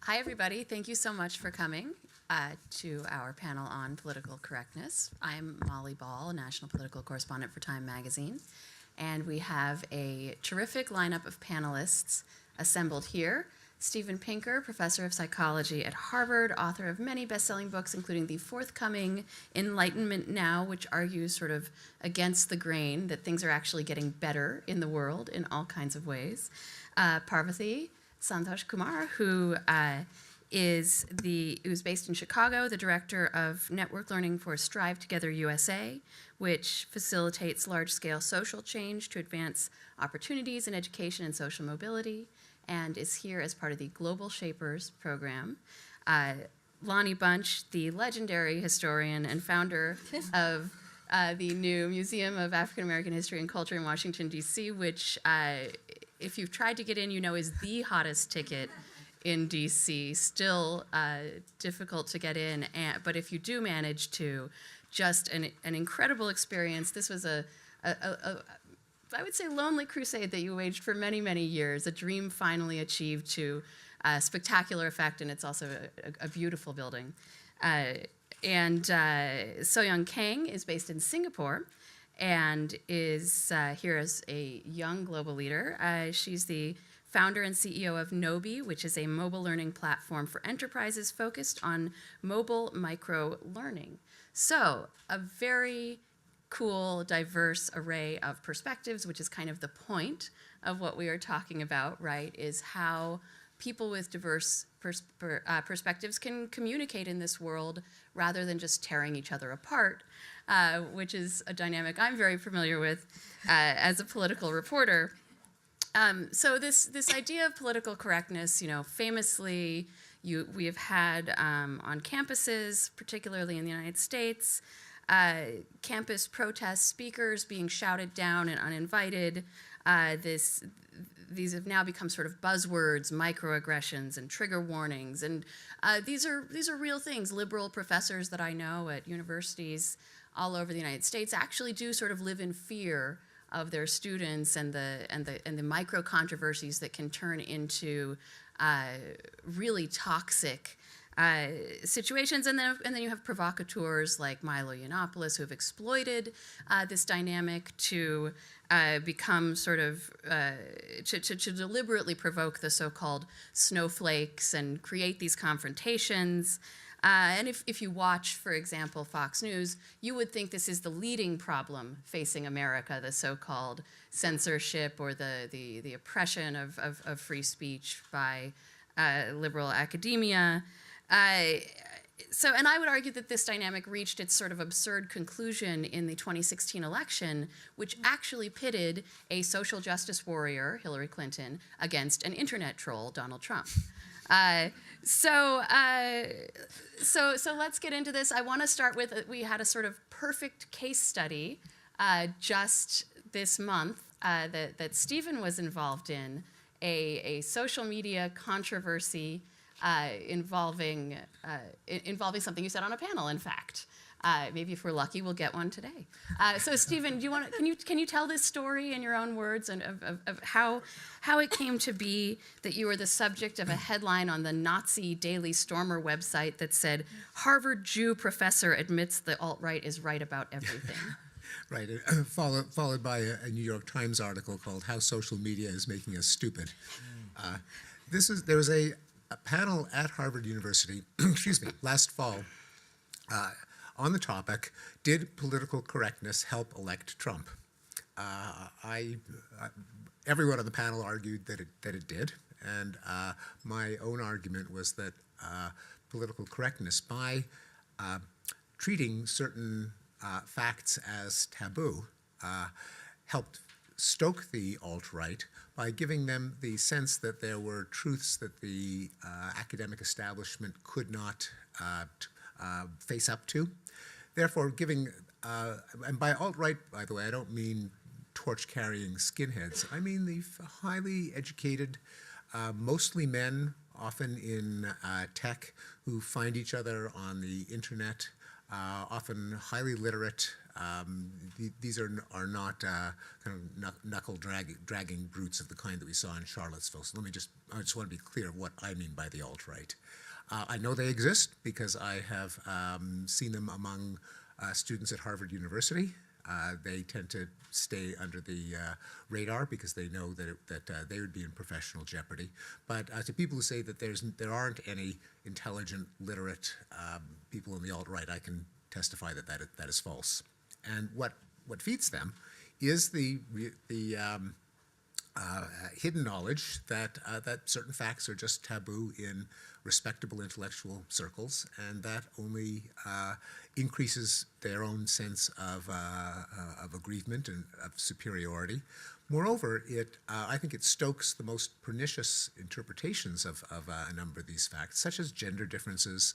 Hi, everybody. Thank you so much for coming to our panel on political correctness. I'm Molly Ball, national political correspondent for Time Magazine, and we have a terrific lineup of panelists assembled here. Steven Pinker, professor of psychology at Harvard, author of many best-selling books, including the forthcoming Enlightenment Now, which argues sort of against the grain that things are actually getting better in the world in all kinds of ways. Parvathy Santosh Kumar, who's based in Chicago, the director of network learning for Strive Together USA, which facilitates large-scale social change to advance opportunities in education and social mobility, and is here as part of the Global Shapers program. Lonnie Bunch, the legendary historian and founder of the new Museum of African American History and Culture in Washington, D.C., which, if you've tried to get in, you know is the hottest ticket in D.C., still difficult to get in, but if you do manage to, just an incredible experience. This was I would say, lonely crusade that you waged for many, many years, a dream finally achieved to spectacular effect, and it's also a beautiful building. So-Young Kang is based in Singapore and is here as a young global leader. She's the founder and CEO of Nobi, which is a mobile learning platform for enterprises focused on mobile micro-learning. So, a very cool, diverse array of perspectives, which is kind of the point of what we are talking about, right, is how people with diverse perspectives can communicate in this world rather than just tearing each other apart, which is a dynamic I'm very familiar with as a political reporter. So this idea of political correctness, famously, we have had on campuses, particularly in the United States, campus protest speakers being shouted down and uninvited. These have now become sort of buzzwords, microaggressions and trigger warnings, and these are real things. Liberal professors that I know at universities all over the United States actually do sort of live in fear of their students and the micro controversies that can turn into really toxic situations, and then you have provocateurs like Milo Yiannopoulos who have exploited this dynamic to become sort of to deliberately provoke the so-called snowflakes and create these confrontations. And if you watch, for example, Fox News, you would think this is the leading problem facing America, the so-called censorship or the oppression of free speech by liberal academia. And I would argue that this dynamic reached its sort of absurd conclusion in the 2016 election, which actually pitted a social justice warrior, Hillary Clinton, against an internet troll, Donald Trump. So let's get into this. I want to start with, we had a sort of perfect case study just this month that Steven was involved in, a social media controversy involving something you said on a panel, in fact. Maybe if we're lucky, we'll get one today. So Steven, can you tell this story in your own words and of how it came to be that you were the subject of a headline on the Nazi Daily Stormer website that said, "Harvard Jew professor admits the alt-right is right about everything." Right, followed by a New York Times article called "How Social Media is Making Us Stupid." There was a panel at Harvard University, excuse me, last fall, on the topic, did political correctness help elect Trump? Everyone on the panel argued that it did, and my own argument was that political correctness, by treating certain facts as taboo, helped stoke the alt-right by giving them the sense that there were truths that the academic establishment could not face up to. Therefore, and by alt-right, by the way, I don't mean torch-carrying skinheads. I mean the highly educated, mostly men, often in tech, who find each other on the internet, often highly literate, these are not kind of knuckle dragging brutes of the kind that we saw in Charlottesville. So I just want to be clear of what I mean by the alt-right. I know they exist because I have seen them among students at Harvard University. They tend to stay under the radar because they know that they would be in professional jeopardy. But to people who say that there aren't any intelligent, literate people in the alt-right, I can testify that is false. And what feeds them is the hidden knowledge that certain facts are just taboo in respectable intellectual circles, and that only increases their own sense of aggrievement and of superiority. Moreover, I think it stokes the most pernicious interpretations of a number of these facts, such as gender differences,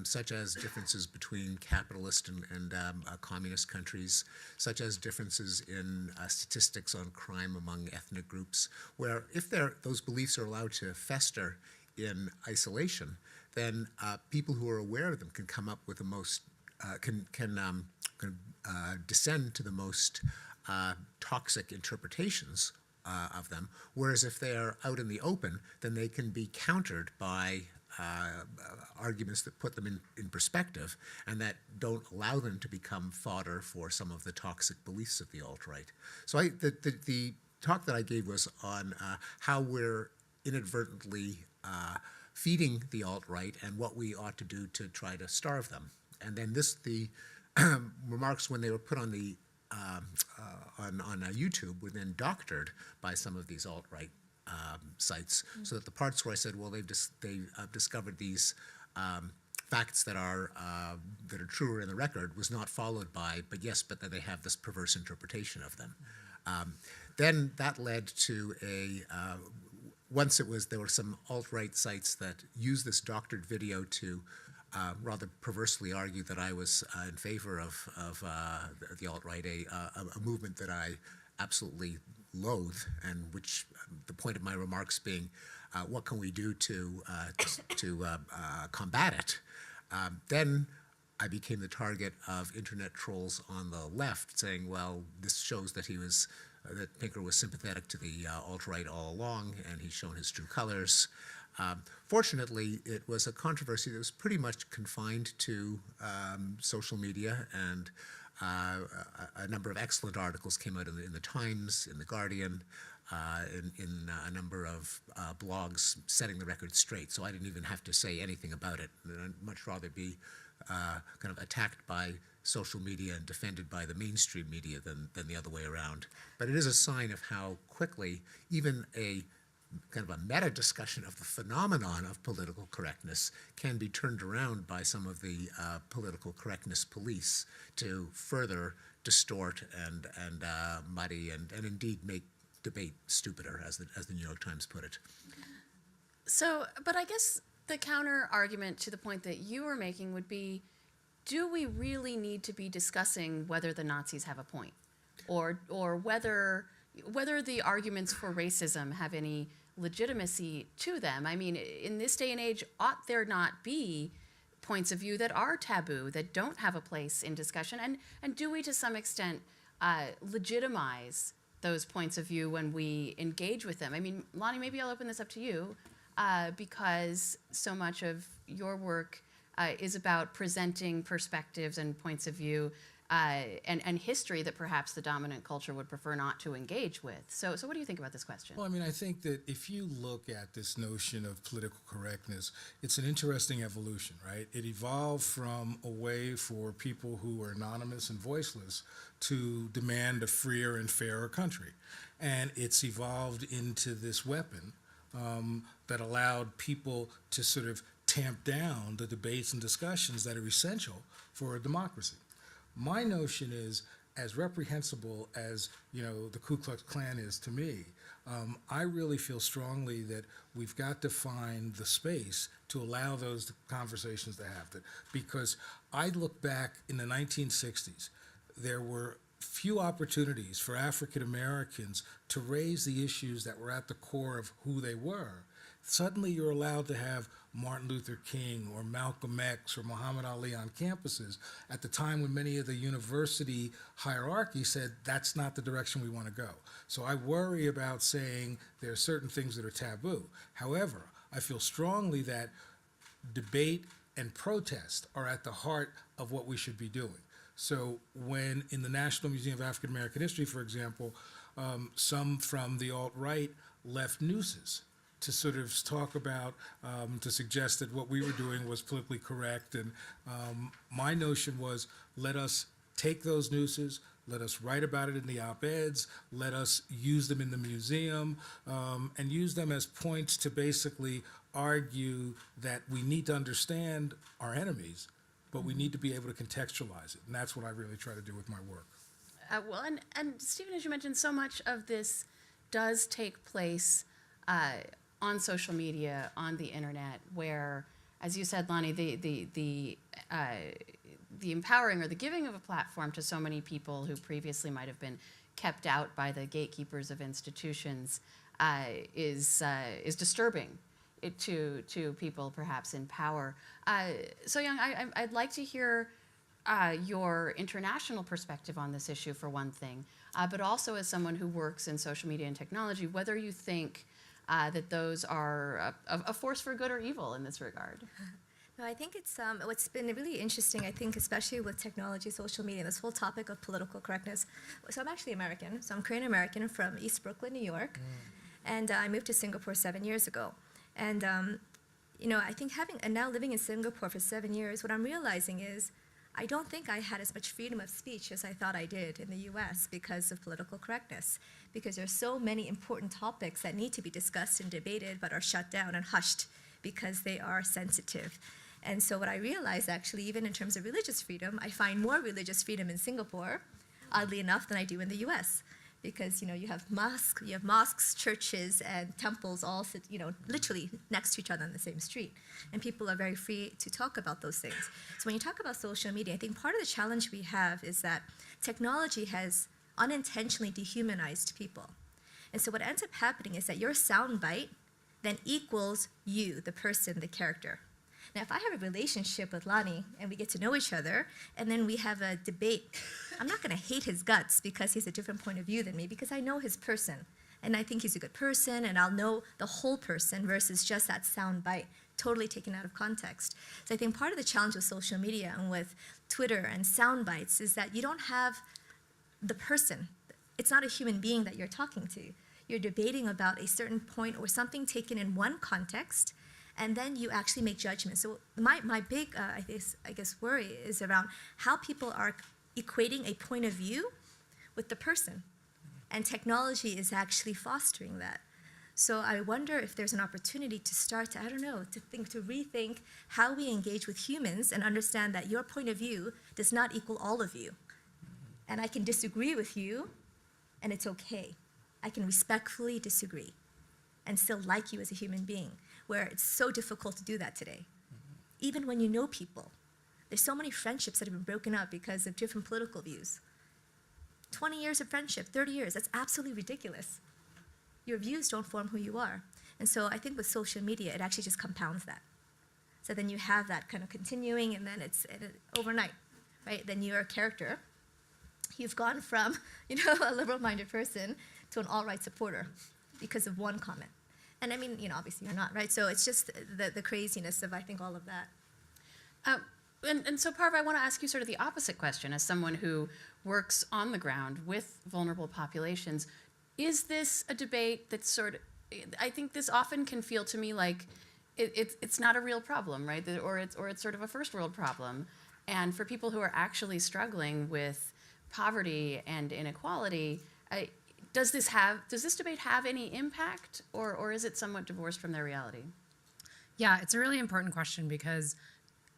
such as differences between capitalist and communist countries, such as differences in statistics on crime among ethnic groups, where if those beliefs are allowed to fester in isolation, then people who are aware of them can come up with the most, descend to the most toxic interpretations of them, whereas if they are out in the open, then they can be countered by arguments that put them in perspective and that don't allow them to become fodder for some of the toxic beliefs of the alt-right. So the talk that I gave was on how we're inadvertently feeding the alt-right and what we ought to do to try to starve them. And then the remarks when they were put on the on YouTube were then doctored by some of these alt-right sites, so that the parts where I said, well, they've discovered these facts that are truer in the record was not followed by, but that they have this perverse interpretation of them. Then that led to there were some alt-right sites that used this doctored video to rather perversely argue that I was in favor of the alt-right, a movement that I absolutely loathe, and which the point of my remarks being, what can we do to combat it? Then I became the target of internet trolls on the left saying, well, this shows that that Pinker was sympathetic to the alt-right all along, and he's shown his true colors. Fortunately, it was a controversy that was pretty much confined to social media, and a number of excellent articles came out in the Times, in the Guardian, in a number of blogs setting the record straight. So I didn't even have to say anything about it. I'd much rather be kind of attacked by social media and defended by the mainstream media than the other way around. But it is a sign of how quickly even a kind of a meta discussion of the phenomenon of political correctness can be turned around by some of the political correctness police to further distort and muddy and indeed make debate stupider, as the New York Times put it. So, but I guess the counter argument to the point that you were making would be, do we really need to be discussing whether the Nazis have a point, or whether the arguments for racism have any legitimacy to them? I mean, in this day and age, ought there not be points of view that are taboo, that don't have a place in discussion? And do we, to some extent, legitimize those points of view when we engage with them? I mean, Lonnie, maybe I'll open this up to you, because so much of your work is about presenting perspectives and points of view and history that perhaps the dominant culture would prefer not to engage with. So what do you think about this question? Well, I mean, I think that if you look at this notion of political correctness, it's an interesting evolution, right? It evolved from a way for people who were anonymous and voiceless to demand a freer and fairer country. And it's evolved into this weapon that allowed people to sort of tamp down the debates and discussions that are essential for a democracy. My notion is, as reprehensible as the Ku Klux Klan is to me, I really feel strongly that we've got to find the space to allow those conversations to happen. Because I look back in the 1960s, there were few opportunities for African Americans to raise the issues that were at the core of who they were suddenly you're allowed to have Martin Luther King or Malcolm X or Muhammad Ali on campuses at the time when many of the university hierarchy said that's not the direction we want to go. So I worry about saying there are certain things that are taboo. However, I feel strongly that debate and protest are at the heart of what we should be doing. So when in the National Museum of African American History, for example, some from the alt-right left nooses to sort of talk about, to suggest that what we were doing was politically correct. And my notion was, let us take those nooses, let us write about it in the op-eds, let us use them in the museum, and use them as points to basically argue that we need to understand our enemies, but we need to be able to contextualize it. And that's what I really try to do with my work. Well, and Stephen, as you mentioned, so much of this does take place on social media, on the internet, where, as you said, Lonnie, the empowering or the giving of a platform to so many people who previously might have been kept out by the gatekeepers of institutions is disturbing to people perhaps in power. So Young, I'd like to hear your international perspective on this issue for one thing, but also as someone who works in social media and technology, whether you think that those are a force for good or evil in this regard. No, I think it's what's been really interesting, I think, especially with technology, social media, this whole topic of political correctness. So I'm actually American. So I'm Korean American from East Brooklyn, New York. And I moved to Singapore 7 years ago. And, I think and now living in Singapore for 7 years, what I'm realizing is I don't think I had as much freedom of speech as I thought I did in the US because of political correctness. Because there's so many important topics that need to be discussed and debated but are shut down and hushed because they are sensitive. And so what I realized, actually, even in terms of religious freedom, I find more religious freedom in Singapore, oddly enough, than I do in the US. Because, you have mosques, churches, and temples all sit, literally next to each other on the same street. And people are very free to talk about those things. So when you talk about social media, I think part of the challenge we have is that technology has unintentionally dehumanized people. And so what ends up happening is that your soundbite then equals you, the person, the character. Now, if I have a relationship with Lonnie and we get to know each other and then we have a debate, I'm not going to hate his guts because he's a different point of view than me, because I know his person and I think he's a good person and I'll know the whole person versus just that sound bite totally taken out of context. So I think part of the challenge with social media and with Twitter and sound bites is that you don't have the person. It's not a human being that you're talking to. You're debating about a certain point or something taken in one context, and then you actually make judgments. So my big, I guess, worry is around how people are equating a point of view with the person. And technology is actually fostering that. So I wonder if there's an opportunity to start to, to rethink how we engage with humans and understand that your point of view does not equal all of you. And I can disagree with you, and it's okay. I can respectfully disagree and still like you as a human being, where it's so difficult to do that today. Even when you know people. There's so many friendships that have been broken up because of different political views. 20 years of friendship, 30 years, that's absolutely ridiculous. Your views don't form who you are. And so I think with social media, it actually just compounds that. So then you have that kind of continuing, and then it's overnight, right? Then you're a character. You've gone from, a liberal-minded person to an alt-right supporter because of one comment. And I mean, obviously you're not, right? So it's just the craziness of, I think, all of that. And so, Parv, I want to ask you sort of the opposite question. As someone who works on the ground with vulnerable populations, is this a debate that's I think this often can feel to me like it's not a real problem, right? Or it's sort of a first world problem. And for people who are actually struggling with poverty and inequality, does this debate have any impact, or is it somewhat divorced from their reality? Yeah, it's a really important question because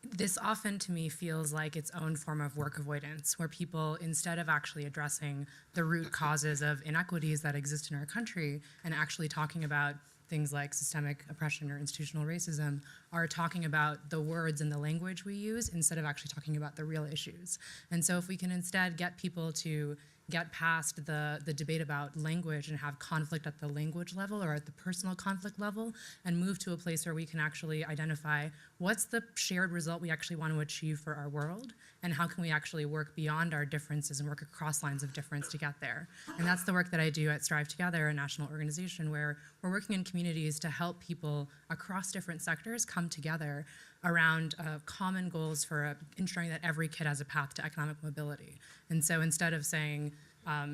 this often to me feels like its own form of work avoidance, where people, instead of actually addressing the root causes of inequities that exist in our country and actually talking about things like systemic oppression or institutional racism, are talking about the words and the language we use instead of actually talking about the real issues. And so if we can instead get people to get past the debate about language and have conflict at the language level or at the personal conflict level and move to a place where we can actually identify what's the shared result we actually want to achieve for our world and how can we actually work beyond our differences and work across lines of difference to get there. And that's the work that I do at Strive Together, a national organization where we're working in communities to help people across different sectors come together around common goals for ensuring that every kid has a path to economic mobility. And so instead of saying,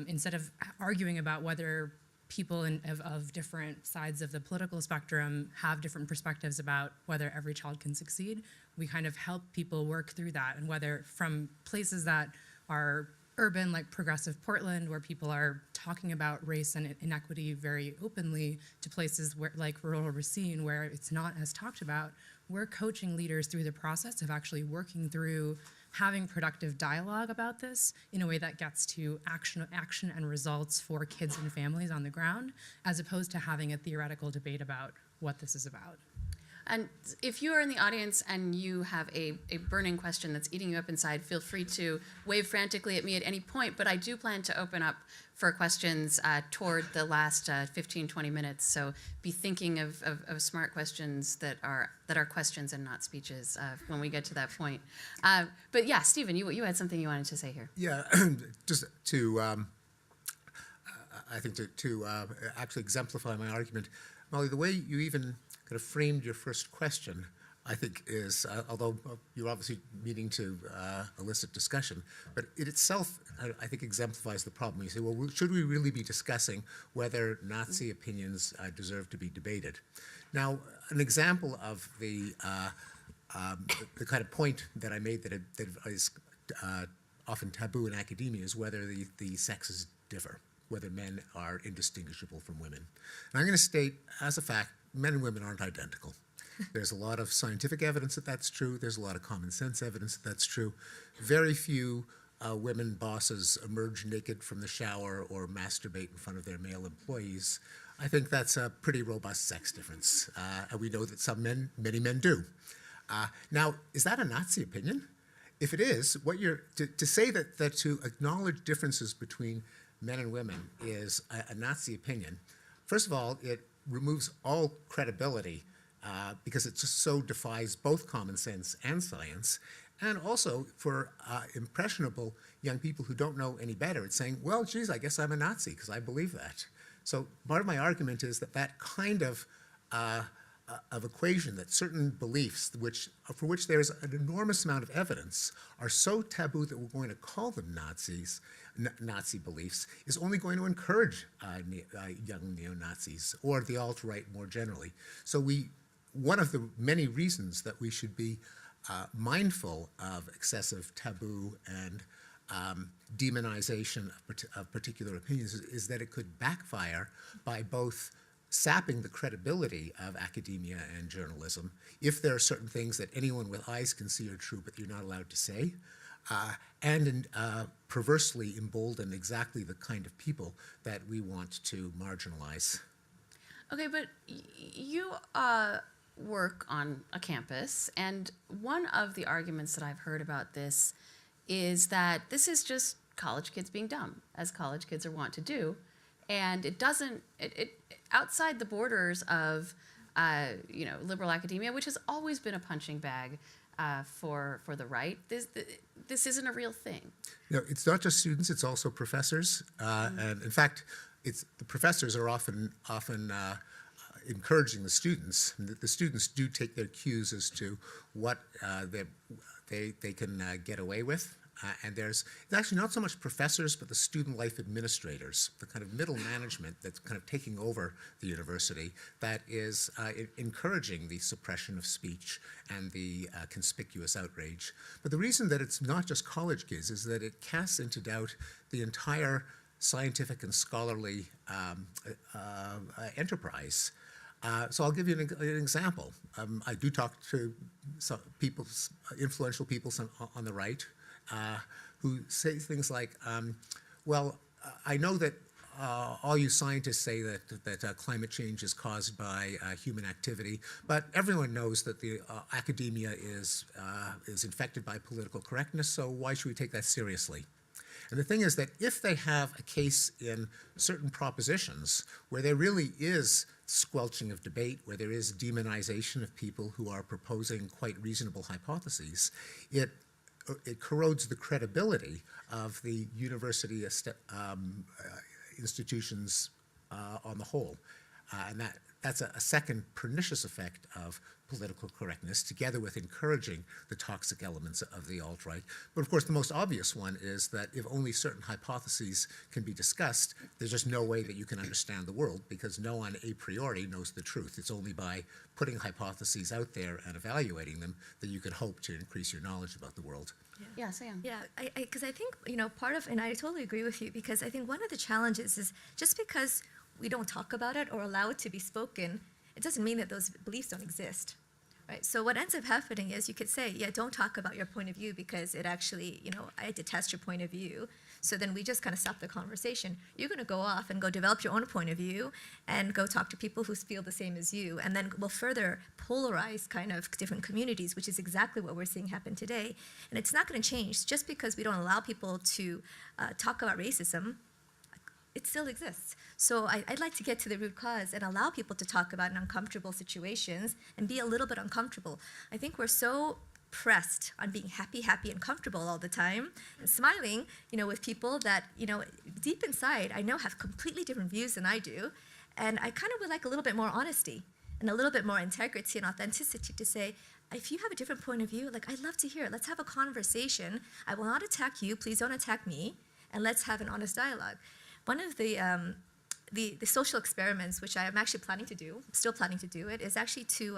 instead of arguing about whether people of different sides of the political spectrum have different perspectives about whether every child can succeed, we kind of help people work through that. And whether from places that are urban, like progressive Portland, where people are talking about race and inequity very openly, to places where, like rural Racine, where it's not as talked about, we're coaching leaders through the process of actually working through having productive dialogue about this in a way that gets to action and results for kids and families on the ground, as opposed to having a theoretical debate about what this is about. And if you are in the audience and you have a burning question that's eating you up inside, feel free to wave frantically at me at any point. But I do plan to open up for questions toward the last 15, 20 minutes. So be thinking of smart questions that are questions and not speeches when we get to that point. But yeah, Stephen, you had something you wanted to say here. Yeah, just to, I think to actually exemplify my argument, Molly, the way you even kind of framed your first question, I think is, although you're obviously meaning to elicit discussion, but it itself, I think, exemplifies the problem. You say, well, should we really be discussing whether Nazi opinions deserve to be debated? Now, an example of the kind of point that I made that is often taboo in academia is whether the sexes differ, whether men are indistinguishable from women. And I'm going to state, as a fact, men and women aren't identical. There's a lot of scientific evidence that that's true. There's a lot of common sense evidence that that's true. Very few women bosses emerge naked from the shower or masturbate in front of their male employees. I think that's a pretty robust sex difference. And we know that many men do. Now, is that a Nazi opinion? If it is, what you're to say that to acknowledge differences between men and women is a Nazi opinion, first of all, it removes all credibility because it just so defies both common sense and science. And also for impressionable young people who don't know any better, it's saying, well, geez, I guess I'm a Nazi because I believe that. So part of my argument is that kind of equation, that certain beliefs for which there's an enormous amount of evidence are so taboo that we're going to call them Nazi beliefs, is only going to encourage young neo-Nazis or the alt-right more generally. So one of the many reasons that we should be mindful of excessive taboo and demonization of particular opinions is that it could backfire by both sapping the credibility of academia and journalism if there are certain things that anyone with eyes can see are true but you're not allowed to say, and perversely embolden exactly the kind of people that we want to marginalize. Okay, but you work on a campus, and one of the arguments that I've heard about this is that this is just college kids being dumb, as college kids are wont to do, and it doesn't, outside the borders of liberal academia, which has always been a punching bag for the right, this isn't a real thing. No, it's not just students; it's also professors, and in fact, the professors are often encouraging the students. The students do take their cues as to what they can get away with. And it's actually not so much professors, but the student life administrators, the kind of middle management that's kind of taking over the university that is encouraging the suppression of speech and the conspicuous outrage. But the reason that it's not just college kids is that it casts into doubt the entire scientific and scholarly enterprise. So I'll give you an example. I do talk to some influential people on the right, who say things like, well, I know that all you scientists say that climate change is caused by human activity, but everyone knows that the academia is infected by political correctness, so why should we take that seriously? And the thing is that if they have a case in certain propositions where there really is squelching of debate, where there is demonization of people who are proposing quite reasonable hypotheses, it corrodes the credibility of the university institutions on the whole. And that's a second pernicious effect of political correctness, together with encouraging the toxic elements of the alt-right. But of course, the most obvious one is that if only certain hypotheses can be discussed, there's just no way that you can understand the world, because no one a priori knows the truth. It's only by putting hypotheses out there and evaluating them that you can hope to increase your knowledge about the world. Yeah, Sam. Yeah, because I think, part of, and I totally agree with you, because I think one of the challenges is just because we don't talk about it or allow it to be spoken, it doesn't mean that those beliefs don't exist, right? So what ends up happening is you could say, yeah, don't talk about your point of view because it actually, I detest your point of view. So then we just kind of stop the conversation. You're going to go off and go develop your own point of view and go talk to people who feel the same as you. And then we'll further polarize kind of different communities, which is exactly what we're seeing happen today. And it's not going to change just because we don't allow people to talk about racism. It still exists. So I'd like to get to the root cause and allow people to talk about uncomfortable situations and be a little bit uncomfortable. I think we're so pressed on being happy, and comfortable all the time and smiling, with people that, deep inside I know have completely different views than I do. And I kind of would like a little bit more honesty and a little bit more integrity and authenticity to say, if you have a different point of view, I'd love to hear it. Let's have a conversation. I will not attack you. Please don't attack me. And let's have an honest dialogue. One of the social experiments, which I am actually planning to do, still planning to do it, is actually to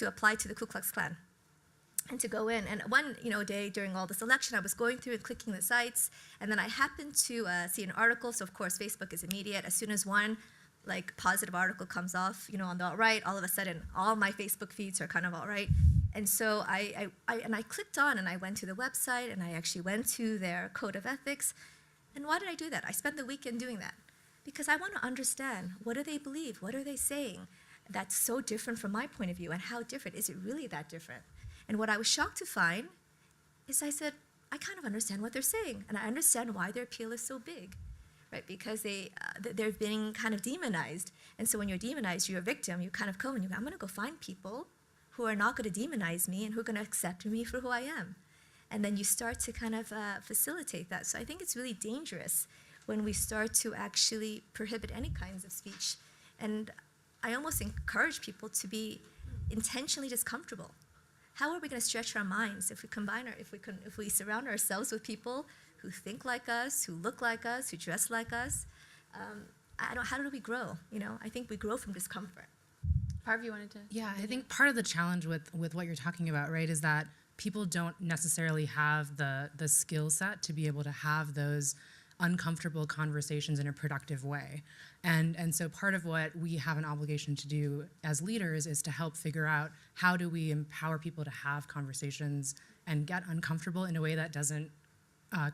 apply to the Ku Klux Klan and to go in. And one day during all this election, I was going through and clicking the sites, and then I happened to see an article. So of course, Facebook is immediate. As soon as one positive article comes off, on the alt-right, all of a sudden all my Facebook feeds are kind of alt-right. And so I clicked on and I went to the website and I actually went to their code of ethics. And why did I do that? I spent the weekend doing that because I want to understand, what do they believe? What are they saying that's so different from my point of view? And how different? Is it really that different? And what I was shocked to find is I said, I kind of understand what they're saying. And I understand why their appeal is so big, right? Because they're being kind of demonized. And so when you're demonized, you're a victim. You kind of go and you go, I'm going to go find people who are not going to demonize me and who are going to accept me for who I am. And then you start to kind of facilitate that. So I think it's really dangerous when we start to actually prohibit any kinds of speech. And I almost encourage people to be intentionally discomfortable. How are we going to stretch our minds if we surround ourselves with people who think like us, who look like us, who dress like us? How do we grow? I think we grow from discomfort. Parv, you wanted to? Yeah, I think part of the challenge with what you're talking about, right, is that people don't necessarily have the skill set to be able to have those uncomfortable conversations in a productive way. And so part of what we have an obligation to do as leaders is to help figure out how do we empower people to have conversations and get uncomfortable in a way that doesn't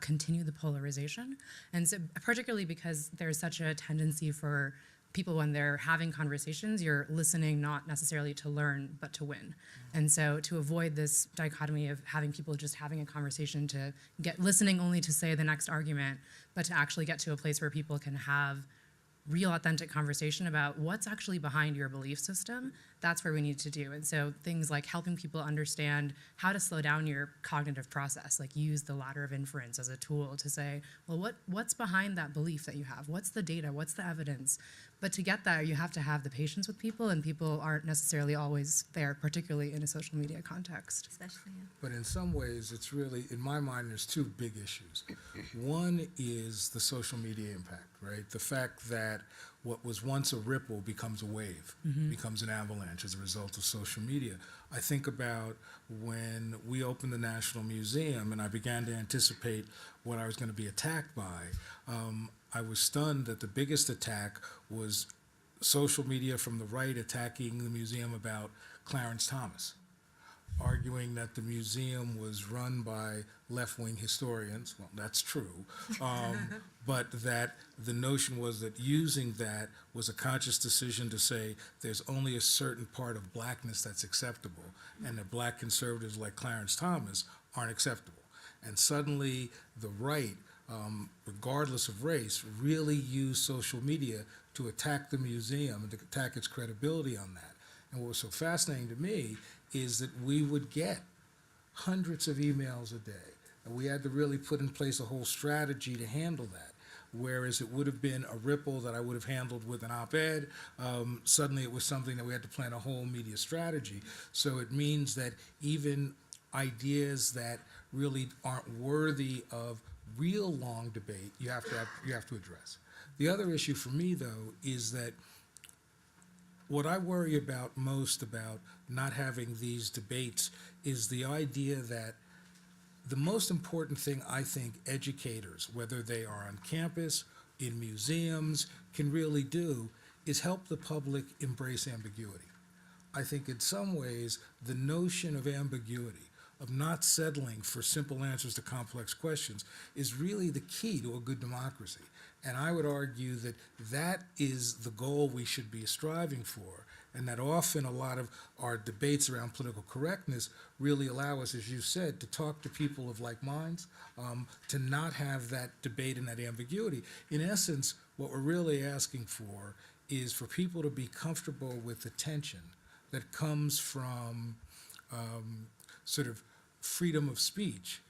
continue the polarization. And so particularly because there's such a tendency for people when they're having conversations, you're listening not necessarily to learn, but to win. And so to avoid this dichotomy of having people just having a conversation to get listening only to say the next argument, but to actually get to a place where people can have real authentic conversation about what's actually behind your belief system, that's where we need to do. And so things like helping people understand how to slow down your cognitive process, like use the ladder of inference as a tool to say, well, what's behind that belief that you have? What's the data? What's the evidence? But to get there, you have to have the patience with people, and people aren't necessarily always there, particularly in a social media context. Especially, yeah. But in some ways, it's really, in my mind, there's two big issues. One is the social media impact, right? The fact that what was once a ripple becomes a wave, becomes an avalanche as a result of social media. I think about when we opened the National Museum and I began to anticipate what I was going to be attacked by. I was stunned that the biggest attack was social media from the right attacking the museum about Clarence Thomas, arguing that the museum was run by left-wing historians. Well, that's true. But that the notion was that using that was a conscious decision to say there's only a certain part of blackness that's acceptable, and that black conservatives like Clarence Thomas aren't acceptable. And suddenly the right regardless of race, really use social media to attack the museum and to attack its credibility on that. And what was so fascinating to me is that we would get hundreds of emails a day, and we had to really put in place a whole strategy to handle that. Whereas it would have been a ripple that I would have handled with an op-ed, suddenly it was something that we had to plan a whole media strategy. So it means that even ideas that really aren't worthy of real long debate, you have to address. The other issue for me, though, is that what I worry about most about not having these debates is the idea that the most important thing I think educators, whether they are on campus, in museums, can really do is help the public embrace ambiguity. I think in some ways, the notion of ambiguity, of not settling for simple answers to complex questions, is really the key to a good democracy. And I would argue that that is the goal we should be striving for, and that often a lot of our debates around political correctness really allow us, as you said, to talk to people of like minds, to not have that debate and that ambiguity. In essence, what we're really asking for is for people to be comfortable with the tension that comes from sort of freedom of speech,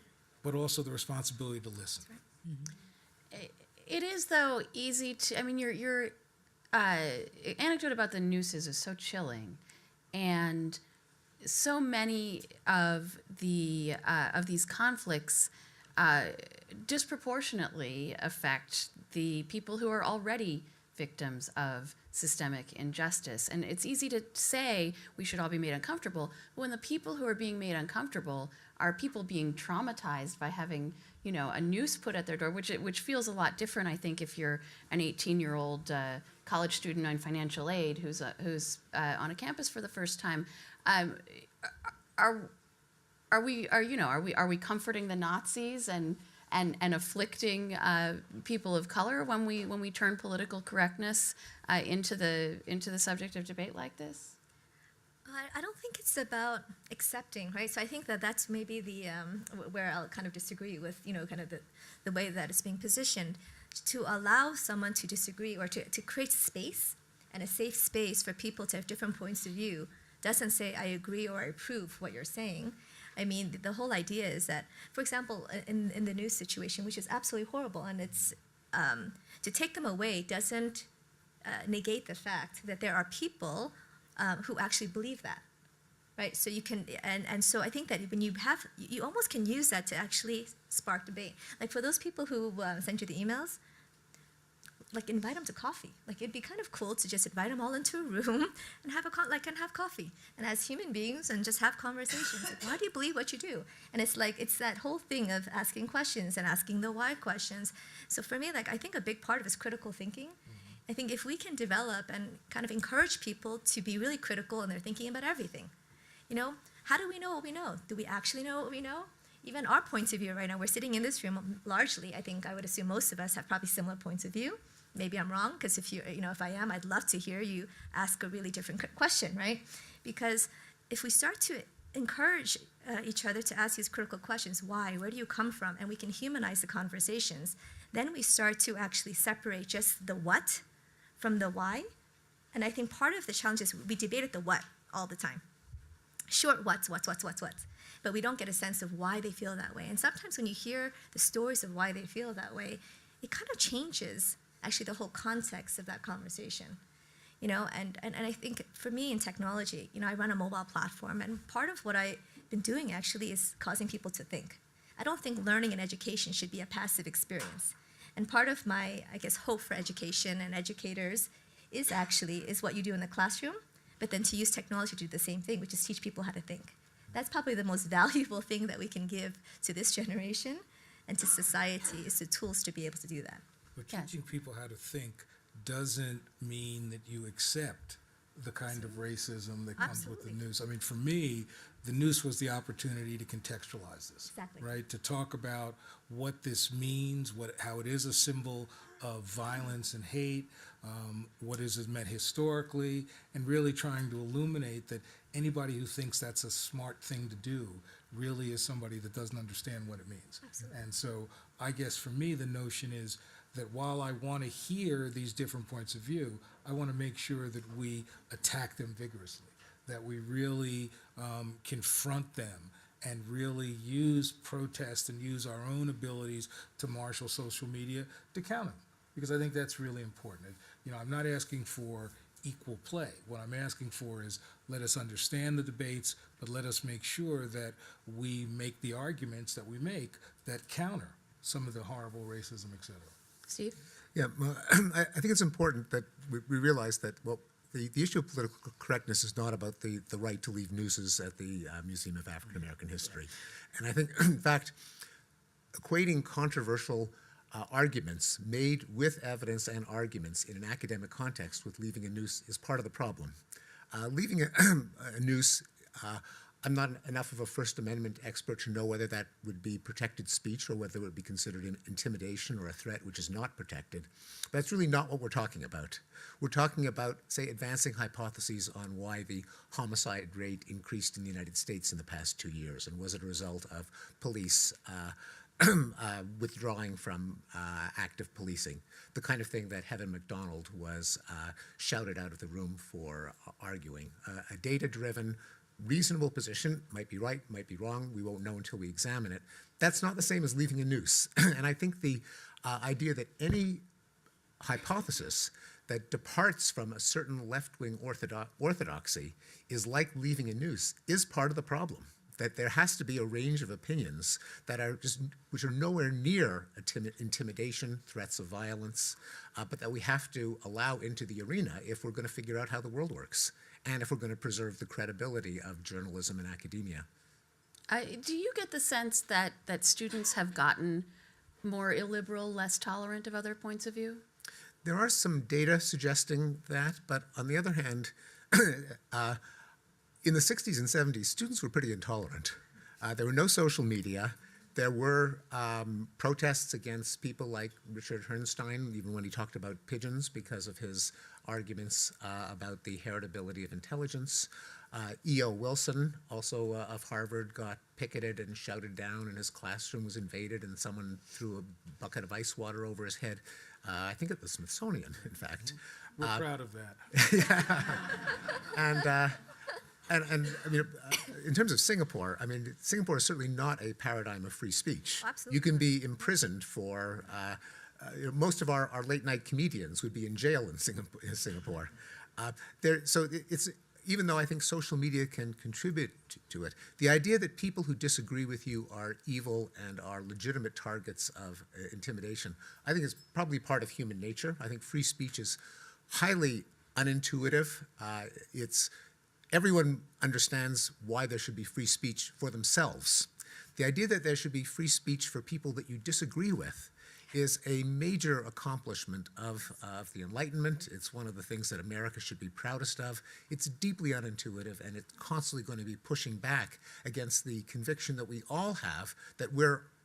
but also the responsibility to listen. It is, though, easy to. I mean, your anecdote about the nooses is so chilling, and so many of these conflicts disproportionately affect the people who are already victims of systemic injustice. And it's easy to say we should all be made uncomfortable, but when the people who are being made uncomfortable are people being traumatized by having, a noose put at their door, which feels a lot different, I think, if you're an 18-year-old college student on financial aid who's on a campus for the first time. Are we comforting the Nazis and afflicting people of color when we turn political correctness into the subject of debate like this? I don't think it's about accepting, right? So I think that's maybe the where I'll kind of disagree with, kind of the way that it's being positioned, to allow someone to disagree or to create space and a safe space for people to have different points of view doesn't say I agree or I approve what you're saying. I mean, the whole idea is that, for example, in the news situation, which is absolutely horrible, and it's to take them away doesn't negate the fact that there are people who actually believe that, right? So you can, and so I think that when you almost can use that to actually spark debate. Like for those people who send you the emails, like invite them to coffee. Like it'd be kind of cool to just invite them all into a room and have have coffee, and as human beings and just have conversations. Like, why do you believe what you do? And it's that whole thing of asking questions and asking the why questions. So for me, I think a big part of it is critical thinking. I think if we can develop and kind of encourage people to be really critical and they're thinking about everything, how do we know what we know? Do we actually know what we know? Even our points of view right now, we're sitting in this room largely, I would assume most of us have probably similar points of view. Maybe I'm wrong, because if I am, I'd love to hear you ask a really different question, right? Because if we start to encourage each other to ask these critical questions, why, where do you come from, and we can humanize the conversations, then we start to actually separate just the what from the why. And I think part of the challenge is we debate at the what all the time. Short what's. But we don't get a sense of why they feel that way. And sometimes when you hear the stories of why they feel that way, it kind of changes actually the whole context of that conversation. And I think for me in technology, I run a mobile platform, and part of what I've been doing actually is causing people to think. I don't think learning and education should be a passive experience. And part of my, hope for education and educators is what you do in the classroom, but then to use technology to do the same thing, which is teach people how to think. That's probably the most valuable thing that we can give to this generation and to society, is the tools to be able to do that. But teaching people how to think doesn't mean that you accept the kind of racism that comes with the news. I mean, for me, the news was the opportunity to contextualize this, Exactly. right? To talk about what this means, how it is a symbol of violence and hate, what is it meant historically, and really trying to illuminate that anybody who thinks that's a smart thing to do really is somebody that doesn't understand what it means. Absolutely. And so I guess for me, the notion is that while I want to hear these different points of view, I want to make sure that we attack them vigorously, that we really confront them and really use protest and use our own abilities to marshal social media to counter them. Because I think that's really important. You know, I'm not asking for equal play. What I'm asking for is let us understand the debates, but let us make sure that we make the arguments that we make that counter some of the horrible racism, et cetera. Steve? Yeah, well, I think it's important that we realize that, well, the issue of political correctness is not about the right to leave nooses at the Museum of African American History. And I think, in fact, equating controversial arguments made with evidence and arguments in an academic context with leaving a noose is part of the problem. Leaving a noose, I'm not enough of a First Amendment expert to know whether that would be protected speech or whether it would be considered intimidation or a threat which is not protected. But that's really not what we're talking about. We're talking about, say, advancing hypotheses on why the homicide rate increased in the United States in the past 2 years, and was it a result of police withdrawing from active policing, the kind of thing that Heather McDonald was shouted out of the room for arguing. A data-driven, reasonable position, might be right, might be wrong, we won't know until we examine it. That's not the same as leaving a noose. And I think the idea that any hypothesis that departs from a certain left-wing orthodoxy is like leaving a noose is part of the problem. That there has to be a range of opinions that are which are nowhere near intimidation, threats of violence, but that we have to allow into the arena if we're going to figure out how the world works, and if we're going to preserve the credibility of journalism and academia. Do you get the sense that students have gotten more illiberal, less tolerant of other points of view? There are some data suggesting that, but on the other hand, in the 60s and 70s, students were pretty intolerant. There were no social media. There were protests against people like Richard Herrnstein, even when he talked about pigeons, because of his arguments about the heritability of intelligence. E.O. Wilson, also of Harvard, got picketed and shouted down, and his classroom was invaded, and someone threw a bucket of ice water over his head. I think at the Smithsonian, in fact. We're proud of that. And I mean, in terms of Singapore, I mean, Singapore is certainly not a paradigm of free speech. Absolutely. You can be imprisoned for, most of our late night comedians would be in jail in Singapore. So it's, even though I think social media can contribute to it, the idea that people who disagree with you are evil and are legitimate targets of intimidation, I think is probably part of human nature. I think free speech is highly unintuitive. Everyone understands why there should be free speech for themselves. The idea that there should be free speech for people that you disagree with is a major accomplishment of the Enlightenment. It's one of the things that America should be proudest of. It's deeply unintuitive, and it's constantly going to be pushing back against the conviction that we all have that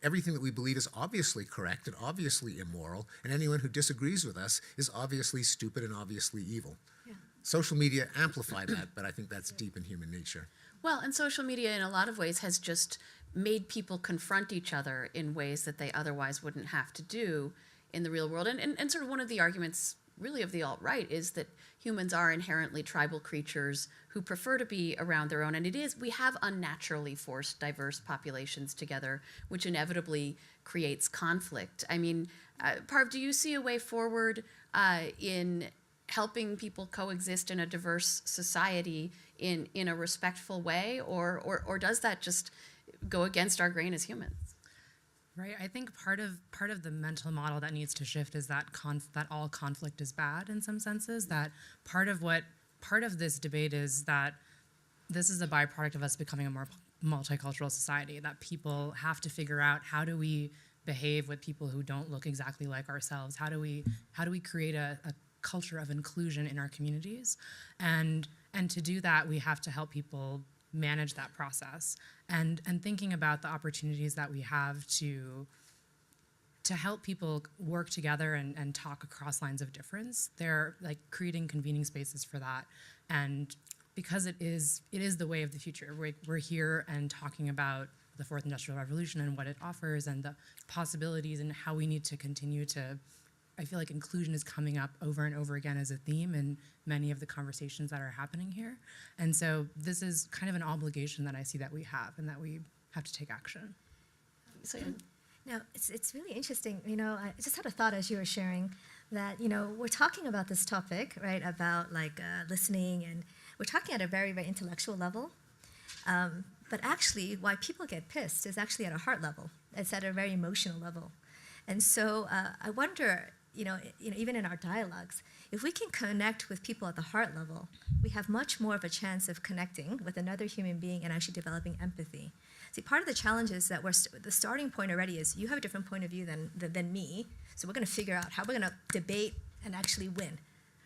everything that we believe is obviously correct and obviously immoral, and anyone who disagrees with us is obviously stupid and obviously evil. Yeah. Social media amplify that, but I think that's deep in human nature. Well, and social media in a lot of ways has just made people confront each other in ways that they otherwise wouldn't have to do in the real world. And sort of one of the arguments really of the alt-right is that humans are inherently tribal creatures who prefer to be around their own. And we have unnaturally forced diverse populations together, which inevitably creates conflict. I mean, Parv, do you see a way forward in helping people coexist in a diverse society in a respectful way, or does that just go against our grain as humans? Right. I think part of the mental model that needs to shift is that that all conflict is bad in some senses. That part of this debate is that this is a byproduct of us becoming a more multicultural society. That people have to figure out, how do we behave with people who don't look exactly like ourselves? How do we create a culture of inclusion in our communities? And to do that, we have to help people manage that process, and thinking about the opportunities that we have to help people work together and talk across lines of difference. They're like creating convening spaces for that, and because it is the way of the future. We're here and talking about the fourth industrial revolution and what it offers and the possibilities and how we need to continue to. I feel like inclusion is coming up over and over again as a theme in many of the conversations that are happening here. And so this is kind of an obligation that I see that we have and that we have to take action. So, Now, it's really interesting. I just had a thought as you were sharing that, we're talking about this topic, right, about like listening, and we're talking at a very, very intellectual level. But actually, why people get pissed is actually at a heart level. It's at a very emotional level. And so I wonder, even in our dialogues, if we can connect with people at the heart level, we have much more of a chance of connecting with another human being and actually developing empathy. See, part of the challenge is that the starting point already is you have a different point of view than me, so we're going to figure out how we're going to debate and actually win,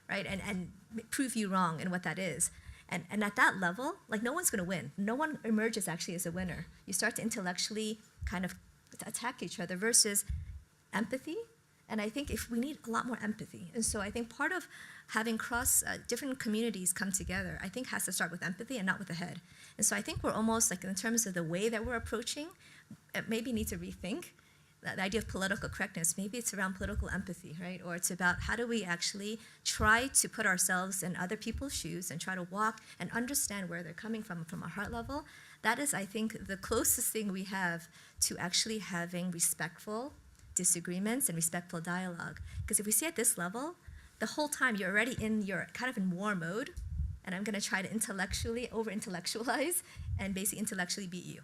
right? And prove you wrong in what that is. And at that level, like, no one's going to win. No one emerges actually as a winner. You start to intellectually kind of attack each other versus empathy. And I think if we need a lot more empathy. And so I think part of having different communities come together, I think has to start with empathy and not with the head. And so I think we're almost like, in terms of the way that we're approaching, it maybe need to rethink the idea of political correctness. Maybe it's around political empathy, right? Or it's about how do we actually try to put ourselves in other people's shoes and try to walk and understand where they're coming from a heart level. That is, I think, the closest thing we have to actually having respectful disagreements and respectful dialogue. Because if we stay at this level, the whole time you're kind of in war mode, and I'm going to try to over-intellectualize and basically intellectually beat you.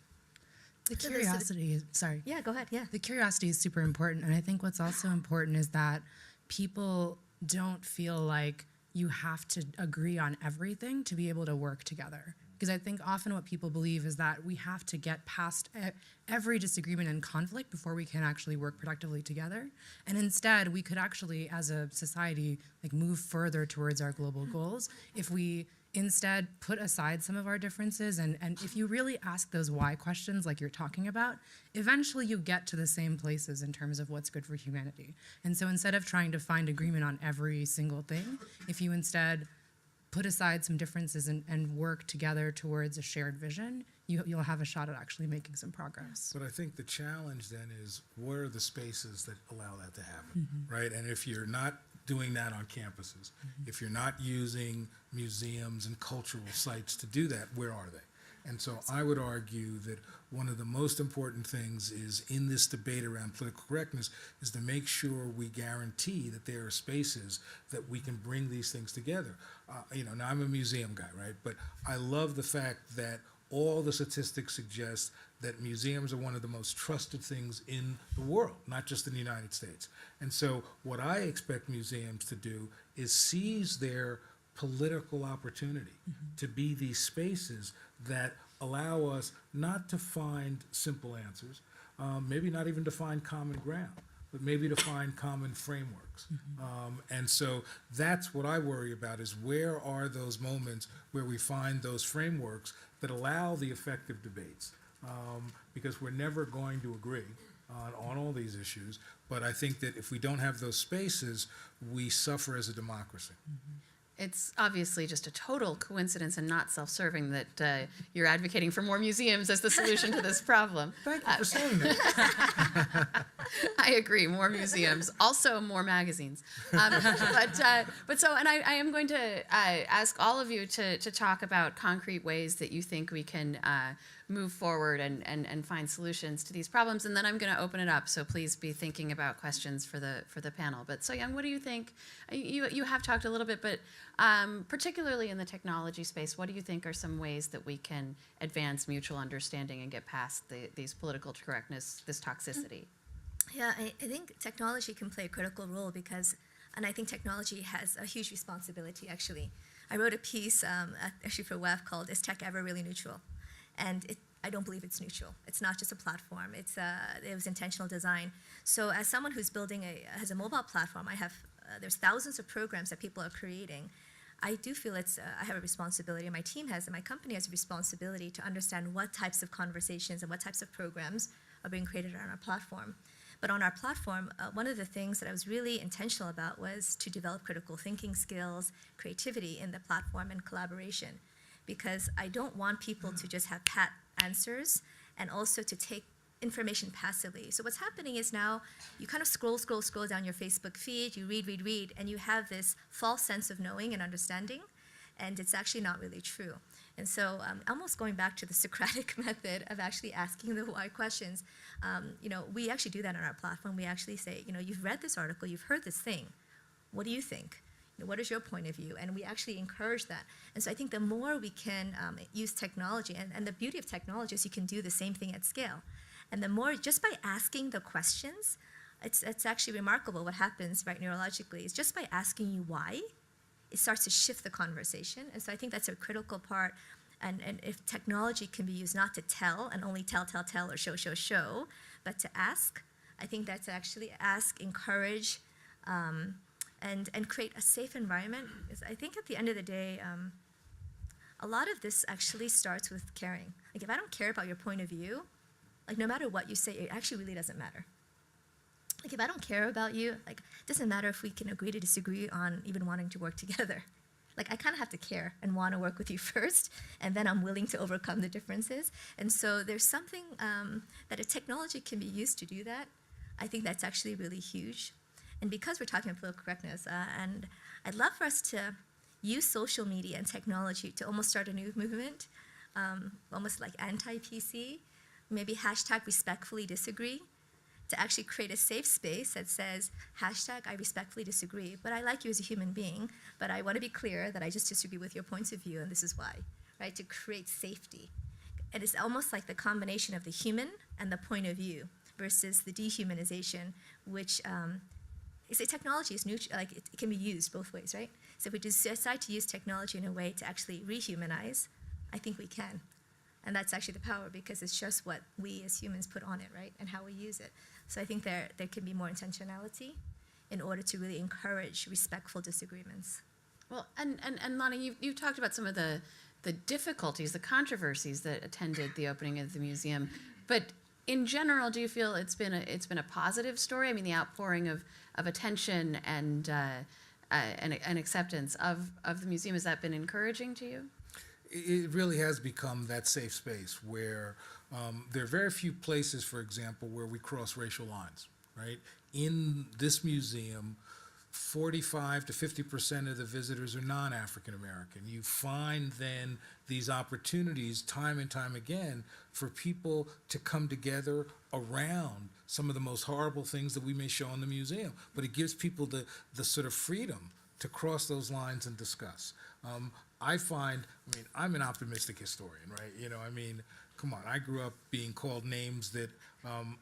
The curiosity is, sorry. Yeah, go ahead, yeah. The curiosity is super important. And I think what's also important is that people don't feel like you have to agree on everything to be able to work together. Because I think often what people believe is that we have to get past every disagreement and conflict before we can actually work productively together. And instead, we could actually, as a society, like, move further towards our global goals if we instead put aside some of our differences. And if you really ask those why questions like you're talking about, eventually you get to the same places in terms of what's good for humanity. And so instead of trying to find agreement on every single thing, if you instead put aside some differences and work together towards a shared vision, you'll have a shot at actually making some progress. But I think the challenge then is, what are the spaces that allow that to happen, right? And if you're not doing that on campuses, if you're not using museums and cultural sites to do that, where are they? And so I would argue that one of the most important things is, in this debate around political correctness, is to make sure we guarantee that there are spaces that we can bring these things together. Now I'm a museum guy, right? But I love the fact that all the statistics suggest that museums are one of the most trusted things in the world, not just in the United States. And so what I expect museums to do is seize their political opportunity to be these spaces that allow us not to find simple answers, maybe not even to find common ground, but maybe to find common frameworks. And so that's what I worry about, is where are those moments where we find those frameworks that allow the effective debates, because we're never going to agree on all these issues, but I think that if we don't have those spaces, we suffer as a democracy. it's obviously just a total coincidence and not self-serving that you're advocating for more museums as the solution to this problem. Thank you for saying that. I agree, more museums, also more magazines. But so, and I am going to ask all of you to talk about concrete ways that you think we can move forward and find solutions to these problems, and then I'm going to open it up. So please be thinking about questions for the panel. But So Young, what do you think? You have talked a little bit, but particularly in the technology space, what do you think are some ways that we can advance mutual understanding and get past these political correctness, this toxicity? Yeah, I think technology can play a critical role and I think technology has a huge responsibility, actually. I wrote a piece, actually for WEF, called "Is Tech Ever Really Neutral?" And I don't believe it's neutral. It's not just a platform. It was intentional design. So as someone who's has a mobile platform, there's thousands of programs that people are creating. I do feel I have a responsibility, and my team has, and my company has a responsibility to understand what types of conversations and what types of programs are being created on our platform. But on our platform, one of the things that I was really intentional about was to develop critical thinking skills, creativity in the platform, and collaboration. because I don't want people to just have pat answers and also to take information passively. So what's happening is now you kind of scroll down your Facebook feed, you read, and you have this false sense of knowing and understanding, and it's actually not really true. And so almost going back to the Socratic method of actually asking the why questions, we actually do that on our platform. We actually say, you've read this article, you've heard this thing. What do you think? What is your point of view? And we actually encourage that. And so I think the more we can use technology, and the beauty of technology is you can do the same thing at scale. And the more, just by asking the questions, it's actually remarkable what happens, right, neurologically. It's just by asking you why, it starts to shift the conversation. And so I think that's a critical part. And if technology can be used not to tell and only tell or show, but to ask, I think that's actually ask, encourage, and create a safe environment. Because I think at the end of the day, a lot of this actually starts with caring. Like if I don't care about your point of view, like no matter what you say, it actually really doesn't matter. Like if I don't care about you, like it doesn't matter if we can agree to disagree on even wanting to work together. Like I kind of have to care and want to work with you first, and then I'm willing to overcome the differences. And so there's something that a technology can be used to do that. I think that's actually really huge. And because we're talking about political correctness, and I'd love for us to use social media and technology to almost start a new movement, almost like anti-PC, maybe hashtag respectfully disagree, to actually create a safe space that says, hashtag I respectfully disagree, but I like you as a human being, but I want to be clear that I just disagree with your points of view, and this is why, right? To create safety. And it's almost like the combination of the human and the point of view versus the dehumanization, which is a technology is neutral, like it can be used both ways, right? So if we decide to use technology in a way to actually rehumanize, I think we can. And that's actually the power, because it's just what we as humans put on it, right? And how we use it. So I think there can be more intentionality in order to really encourage respectful disagreements. Well, and Lonnie, you've talked about some of the difficulties, the controversies that attended the opening of the museum, but in general, do you feel it's been a positive story? I mean, the outpouring of attention and acceptance of the museum, has that been encouraging to you? It really has become that safe space where there are very few places, for example, where we cross racial lines, right? In this museum, 45 to 50% of the visitors are non-African American. You find then these opportunities time and time again for people to come together around some of the most horrible things that we may show in the museum. But it gives people the sort of freedom to cross those lines and discuss. I'm an optimistic historian, right? Come on, I grew up being called names that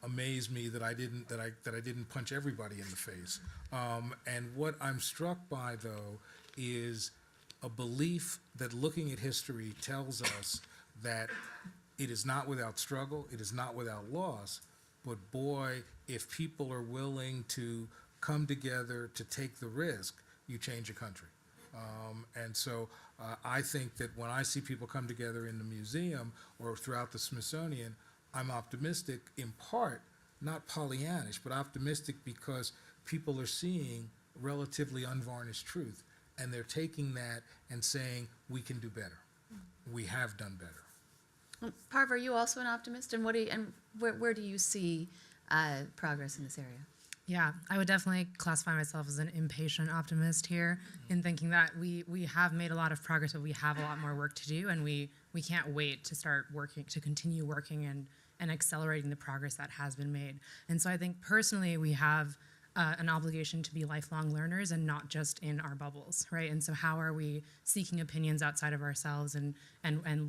amaze me that I didn't punch everybody in the face. And what I'm struck by, though, is a belief that looking at history tells us that it is not without struggle, it is not without loss, but boy, if people are willing to come together to take the risk, you change a country. And so I think that when I see people come together in the museum or throughout the Smithsonian, I'm optimistic in part, not Pollyannish, but optimistic because people are seeing relatively unvarnished truth, and they're taking that and saying, we can do better. We have done better. Parv, are you also an optimist? And where do you see progress in this area? Yeah, I would definitely classify myself as an impatient optimist here in thinking that we have made a lot of progress, but we have a lot more work to do, and we can't wait to start working, to continue working and accelerating the progress that has been made. And so I think personally we have an obligation to be lifelong learners and not just in our bubbles, right? And so how are we seeking opinions outside of ourselves and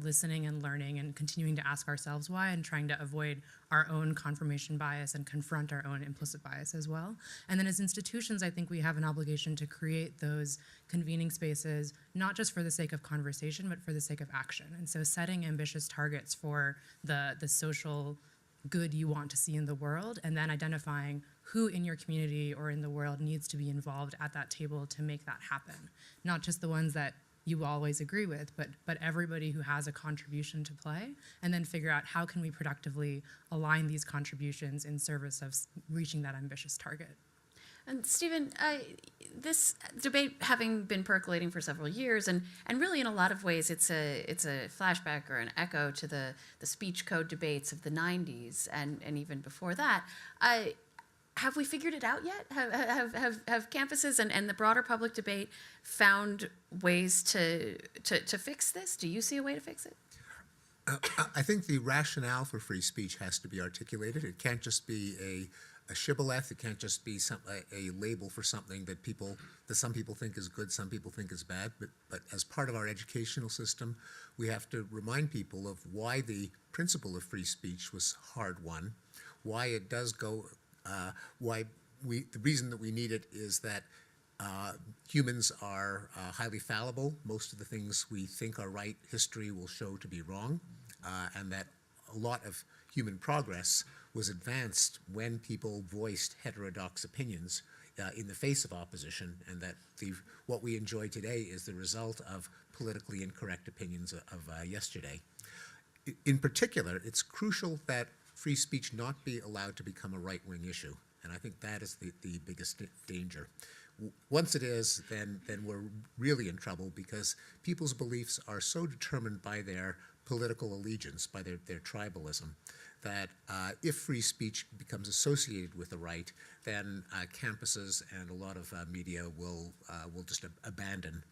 listening and learning and continuing to ask ourselves why and trying to avoid our own confirmation bias and confront our own implicit bias as well. And then as institutions, I think we have an obligation to create those convening spaces, not just for the sake of conversation, but for the sake of action. And so setting ambitious targets for the social good you want to see in the world, and then identifying who in your community or in the world needs to be involved at that table to make that happen. Not just the ones that you always agree with, but everybody who has a contribution to play, and then figure out how can we productively align these contributions in service of reaching that ambitious target. And Stephen, this debate having been percolating for several years, and really in a lot of ways, it's a flashback or an echo to the speech code debates of the '90s and even before that. Have we figured it out yet? Have campuses and the broader public debate found ways to fix this? Do you see a way to fix it? I think the rationale for free speech has to be articulated. It can't just be a shibboleth. It can't just be a label for something that some people think is good, some people think is bad. But as part of our educational system, we have to remind people of why the principle of free speech was hard won, why it does go, the reason that we need it is that humans are highly fallible. Most of the things we think are right, history will show to be wrong, and that a lot of human progress was advanced when people voiced heterodox opinions in the face of opposition, and that what we enjoy today is the result of politically incorrect opinions of yesterday. In particular, it's crucial that free speech not be allowed to become a right-wing issue, and I think that is the biggest danger. Once it is, then we're really in trouble, because people's beliefs are so determined by their political allegiance, by their tribalism, that if free speech becomes associated with the right, then campuses and a lot of media will just abandon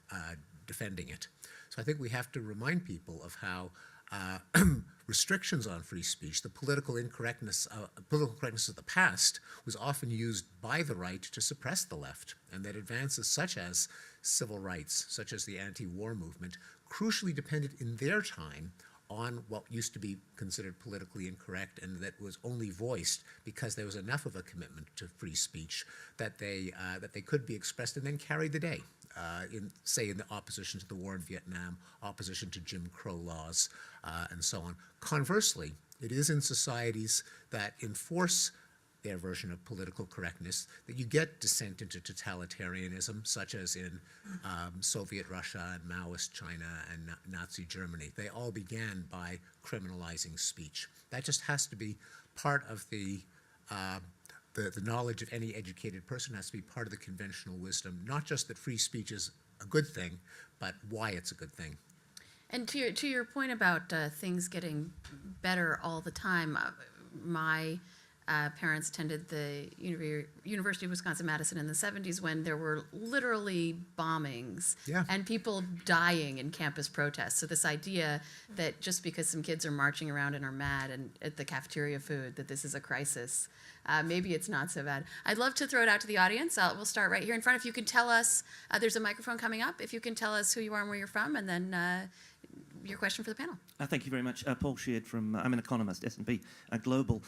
defending it. So I think we have to remind people of how restrictions on free speech, the political correctness of the past, was often used by the right to suppress the left, and that advances such as civil rights, such as the anti-war movement, crucially depended in their time on what used to be considered politically incorrect, and that was only voiced because there was enough of a commitment to free speech that they could be expressed and then carry the day. In the opposition to the war in Vietnam, opposition to Jim Crow laws, and so on. Conversely, it is in societies that enforce their version of political correctness that you get descent into totalitarianism, such as in Soviet Russia and Maoist China and Nazi Germany. They all began by criminalizing speech. That just has to be part of the knowledge of any educated person, has to be part of the conventional wisdom, not just that free speech is a good thing, but why it's a good thing. And to your point about things getting better all the time, my parents attended the University of Wisconsin-Madison in the 70s when there were literally bombings and people dying in campus protests. So this idea that just because some kids are marching around and are mad and at the cafeteria food, that this is a crisis, maybe it's not so bad. I'd love to throw it out to the audience. We'll start right here in front. If you can tell us, there's a microphone coming up. If you can tell us who you are and where you're from, and then your question for the panel. Thank you very much. Paul Sheard from, I'm an economist, S&P Global.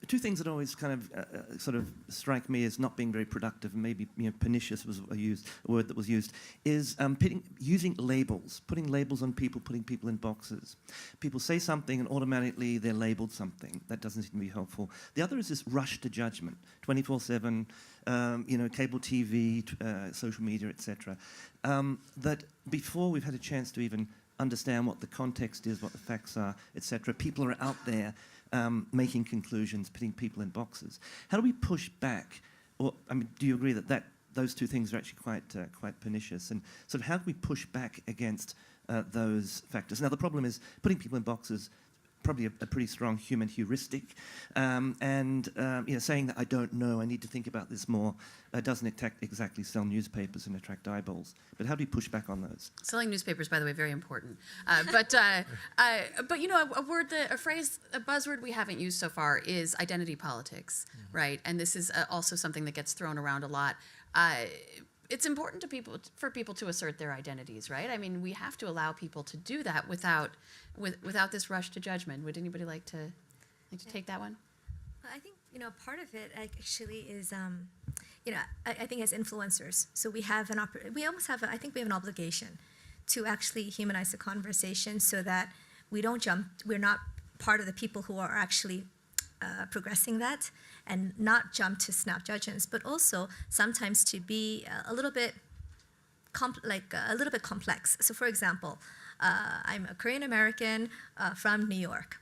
Two things that always kind of sort of strike me as not being very productive, and maybe pernicious was a word that was used, is using labels, putting labels on people, putting people in boxes. People say something and automatically they're labeled something. That doesn't seem to be helpful. The other is this rush to judgment, 24/7, cable TV, social media, etc. That before we've had a chance to even understand what the context is, what the facts are, etc., people are out there making conclusions, putting people in boxes. How do we push back? Or, do you agree that those two things are actually quite pernicious? And sort of how do we push back against those factors? Now, the problem is putting people in boxes, probably a pretty strong human heuristic, and saying that I don't know, I need to think about this more, doesn't exactly sell newspapers and attract eyeballs. But how do you push back on those? Selling newspapers, by the way, very important. But a phrase, a buzzword we haven't used so far is identity politics, right? And this is also something that gets thrown around a lot. It's important for people to assert their identities, right? I mean, we have to allow people to do that without this rush to judgment. Would anybody like to take that one? Well, I think part of it actually is I think as influencers, so we have I think we have an obligation to actually humanize the conversation so that we're not part of the people who are actually progressing that, and not jump to snap judgments, but also sometimes to be a little bit complex. So, for example, I'm a Korean American from New York.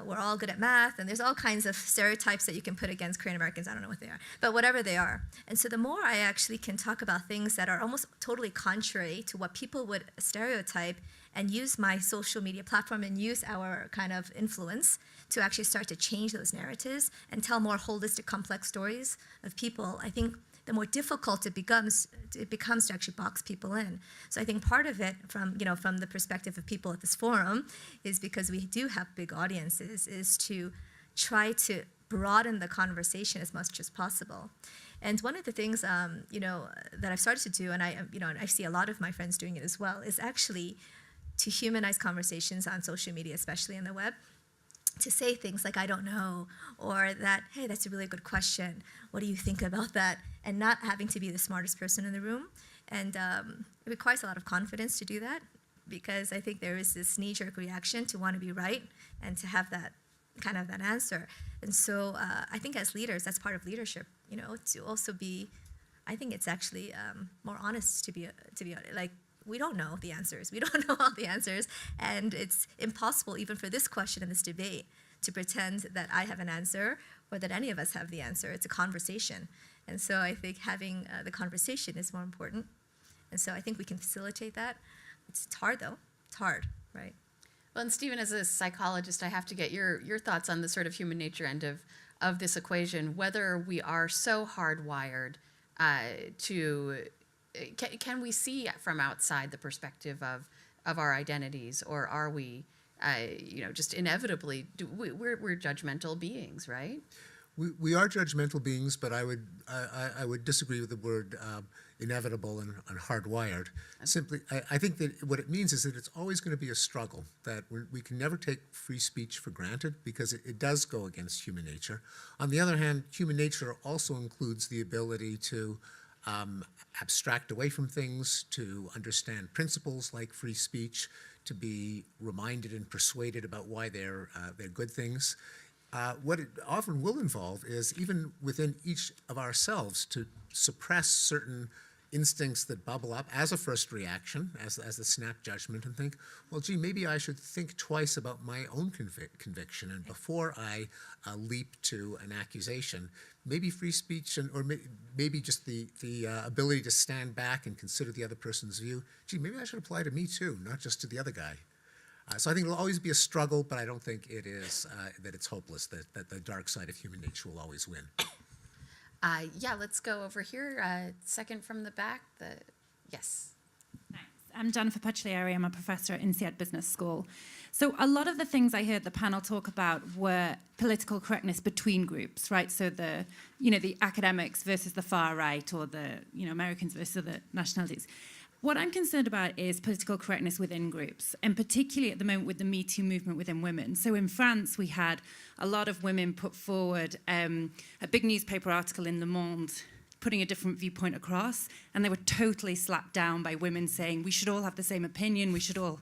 we're all good at math, and there's all kinds of stereotypes that you can put against Korean Americans. I don't know what they are, but whatever they are. And so the more I actually can talk about things that are almost totally contrary to what people would stereotype, and use my social media platform and use our kind of influence to actually start to change those narratives and tell more holistic, complex stories of people, I think the more difficult it becomes to actually box people in. So I think part of it, from the perspective of people at this forum, is because we do have big audiences, is to try to broaden the conversation as much as possible. And one of the things that I've started to do, and I see a lot of my friends doing it as well, is actually to humanize conversations on social media, especially in the web, to say things like, I don't know, or that, hey, that's a really good question. What do you think about that? And not having to be the smartest person in the room. And it requires a lot of confidence to do that, because I think there is this knee-jerk reaction to want to be right and to have that kind of that answer. And so I think as leaders, that's part of leadership, to also be, I think it's actually more honest to be like, we don't know the answers. We don't know all the answers. And it's impossible, even for this question in this debate, to pretend that I have an answer or that any of us have the answer. It's a conversation. And so I think having the conversation is more important. And so I think we can facilitate that. It's hard, though. It's hard, right? Well, and Stephen, as a psychologist, I have to get your thoughts on the sort of human nature end of this equation, whether we are so hardwired to... Can we see from outside the perspective of our identities, or are we, just inevitably, we're judgmental beings, right? We are judgmental beings, but I would disagree with the word inevitable and hardwired. Simply, I think that what it means is that it's always going to be a struggle, that we can never take free speech for granted, because it does go against human nature. On the other hand, human nature also includes the ability to abstract away from things, to understand principles like free speech, to be reminded and persuaded about why they're good things. What it often will involve is, even within each of ourselves, to suppress certain instincts that bubble up as a first reaction, as the snap judgment, and think, well, gee, maybe I should think twice about my own conviction, and before I leap to an accusation, maybe free speech, or maybe just the ability to stand back and consider the other person's view, gee, maybe that should apply to me too, not just to the other guy. So I think it'll always be a struggle, but I don't think it is that it's hopeless, that the dark side of human nature will always win. Yeah, let's go over here. Second from the back. Yes. Thanks. I'm Jennifer Pucciari. I'm a professor at INSEAD Business School. So a lot of the things I heard the panel talk about were political correctness between groups, right? So the academics versus the far right, or the Americans versus other nationalities. What I'm concerned about is political correctness within groups, and particularly at the moment with the Me Too movement within women. So in France, we had a lot of women put forward a big newspaper article in Le Monde putting a different viewpoint across, and they were totally slapped down by women saying, we should all have the same opinion, we should all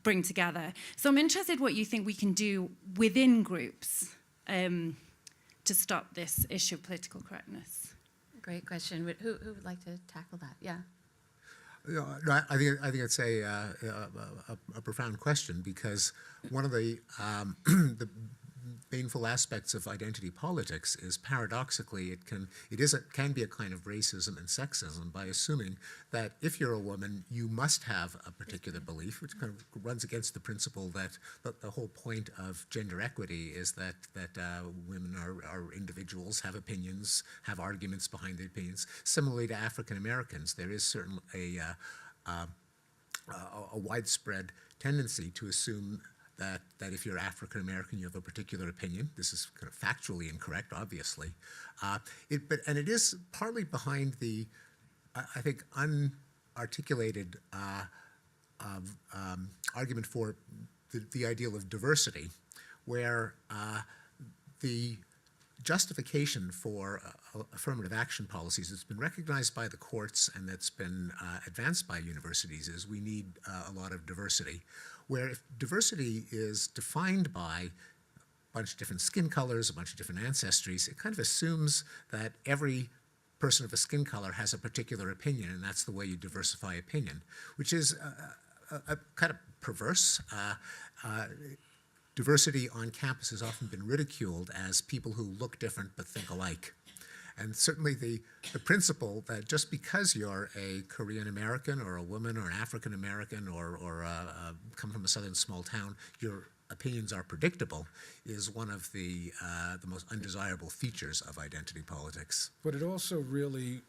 bring together. So I'm interested what you think we can do within groups to stop this issue of political correctness. Great question. Who would like to tackle that? Yeah. I think it's a profound question, because one of the painful aspects of identity politics is, paradoxically, it can be a kind of racism and sexism, by assuming that if you're a woman, you must have a particular belief, which kind of runs against the principle that the whole point of gender equity is that women are individuals, have opinions, have arguments behind their opinions. Similarly to African Americans, there is certainly a widespread tendency to assume that if you're African American, you have a particular opinion. This is kind of factually incorrect, obviously. And it is partly behind the, I think, unarticulated argument for the ideal of diversity, where the justification for affirmative action policies that's been recognized by the courts and that's been advanced by universities is we need a lot of diversity. Where if diversity is defined by a bunch of different skin colors, a bunch of different ancestries, it kind of assumes that every person of a skin color has a particular opinion, and that's the way you diversify opinion, which is a kind of perverse. diversity on campus has often been ridiculed as people who look different but think alike. And certainly the principle that just because you're a Korean American or a woman or an African American or come from a southern small town, your opinions are predictable is one of the most undesirable features of identity politics. But it also really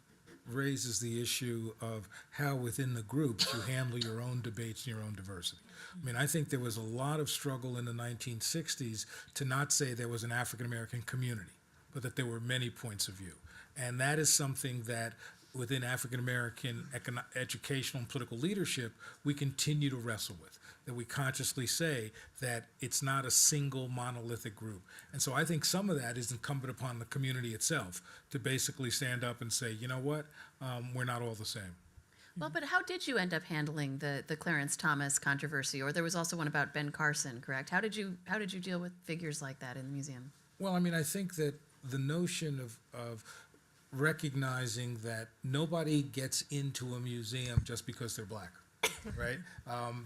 raises the issue of how within the groups you handle your own debates and your own diversity. I mean, I think there was a lot of struggle in the 1960s to not say there was an African American community, but that there were many points of view. And that is something that within African American educational and political leadership, we continue to wrestle with, that we consciously say that it's not a single monolithic group. And so I think some of that is incumbent upon the community itself to basically stand up and say, you know what, we're not all the same. Well, but how did you end up handling the Clarence Thomas controversy? Or there was also one about Ben Carson, correct? How did you deal with figures like that in the museum? Well, I mean, I think that the notion of recognizing that nobody gets into a museum just because they're black, right?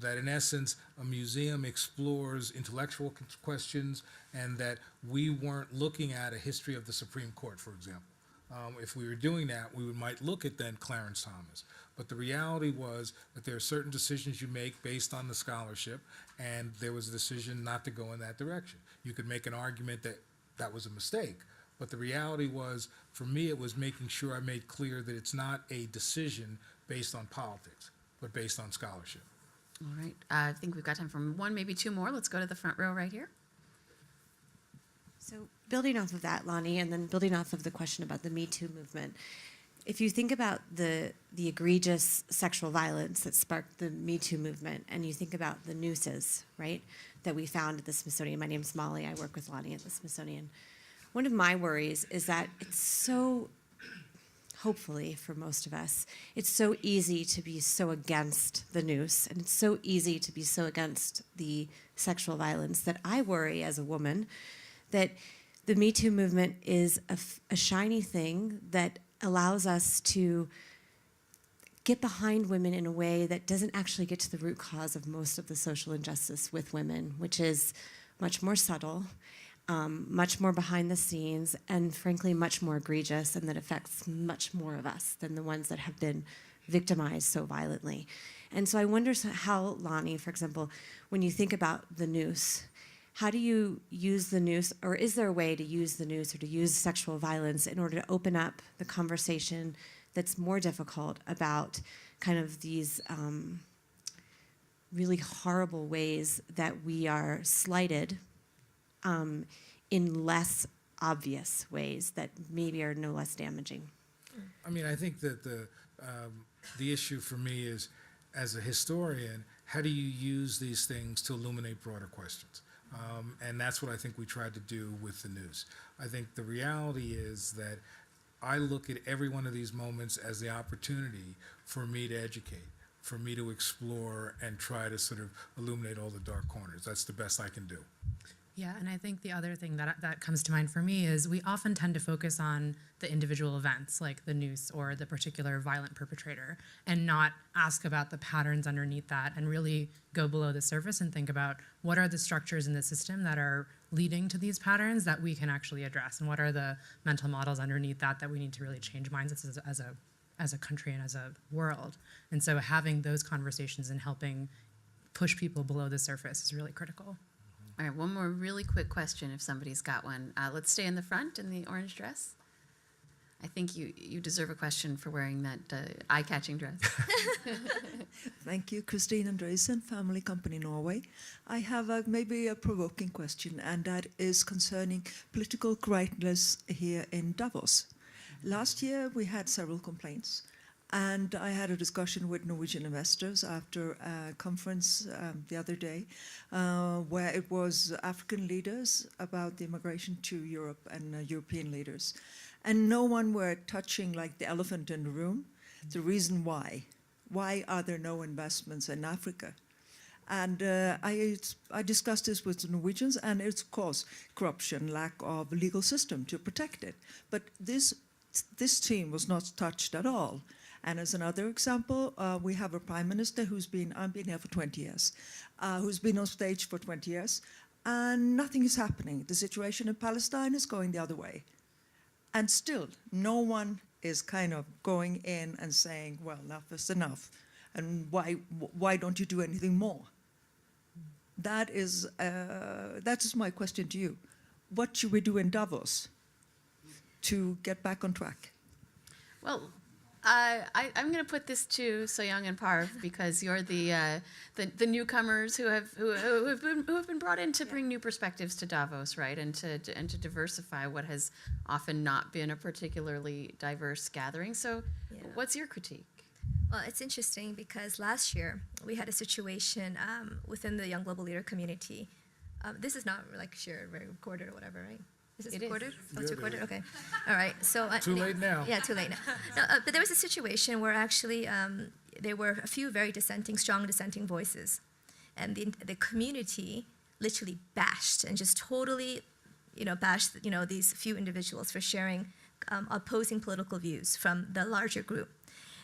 That in essence, a museum explores intellectual questions, and that we weren't looking at a history of the Supreme Court, for example. If we were doing that, we might look at then Clarence Thomas. But the reality was that there are certain decisions you make based on the scholarship, and there was a decision not to go in that direction. You could make an argument that that was a mistake, but the reality was, for me, it was making sure I made clear that it's not a decision based on politics, but based on scholarship. All right. I think we've got time for one, maybe two more. Let's go to the front row right here. So building off of that, Lonnie, and then building off of the question about the Me Too movement, if you think about the egregious sexual violence that sparked the Me Too movement, and you think about the nooses, right, that we found at the Smithsonian. My name's Molly. I work with Lonnie at the Smithsonian. One of my worries is that it's so, hopefully for most of us, it's so easy to be so against the noose, and it's so easy to be so against the sexual violence that I worry as a woman that the Me Too movement is a shiny thing that allows us to get behind women in a way that doesn't actually get to the root cause of most of the social injustice with women, which is much more subtle, much more behind the scenes, and frankly, much more egregious, and that affects much more of us than the ones that have been victimized so violently. And so I wonder how, Lonnie, for example, when you think about the noose, how do you use the noose, or is there a way to use the noose or to use sexual violence in order to open up the conversation that's more difficult about kind of these really horrible ways that we are slighted in less obvious ways that maybe are no less damaging? I mean, I think that the issue for me is, as a historian, how do you use these things to illuminate broader questions? And that's what I think we tried to do with the news. I think the reality is that I look at every one of these moments as the opportunity for me to educate, for me to explore and try to sort of illuminate all the dark corners. That's the best I can do. Yeah, and I think the other thing that comes to mind for me is we often tend to focus on the individual events, like the noose or the particular violent perpetrator, and not ask about the patterns underneath that and really go below the surface and think about what are the structures in the system that are leading to these patterns that we can actually address, and what are the mental models underneath that we need to really change mindsets as a country and as a world. And so having those conversations and helping push people below the surface is really critical. All right, one more really quick question if somebody's got one. Let's stay in the front in the orange dress. I think you deserve a question for wearing that eye-catching dress. Thank you, Christine Andresen, Family Company Norway. I have maybe a provoking question, and that is concerning political correctness here in Davos. Last year, we had several complaints, and I had a discussion with Norwegian investors after a conference the other day, where it was African leaders about the immigration to Europe and European leaders. And no one were touching like the elephant in the room, the reason why. Why are there no investments in Africa? And I discussed this with the Norwegians, and it's, of course, corruption, lack of a legal system to protect it. But this team was not touched at all. And as another example, we have a prime minister who's been, I've been here for 20 years, who's been on stage for 20 years, and nothing is happening. The situation in Palestine is going the other way. And still, no one is kind of going in and saying, well, enough is enough, and why don't you do anything more? That is my question to you. What should we do in Davos to get back on track? Well, I'm going to put this to So-Young and Parv because you're the newcomers who have been brought in to bring new perspectives to Davos, right, and to diversify what has often not been a particularly diverse gathering. So, what's your critique? Well, it's interesting because last year we had a situation within the Young Global Leader community. This is not like shared, recorded or whatever, right? Is this recorded? Oh, it's recorded? Okay. All right. So Too late now. Yeah, too late now. No, but there was a situation where actually there were a few very strong dissenting voices. And the community literally bashed and just totally, bashed, these few individuals for sharing opposing political views from the larger group.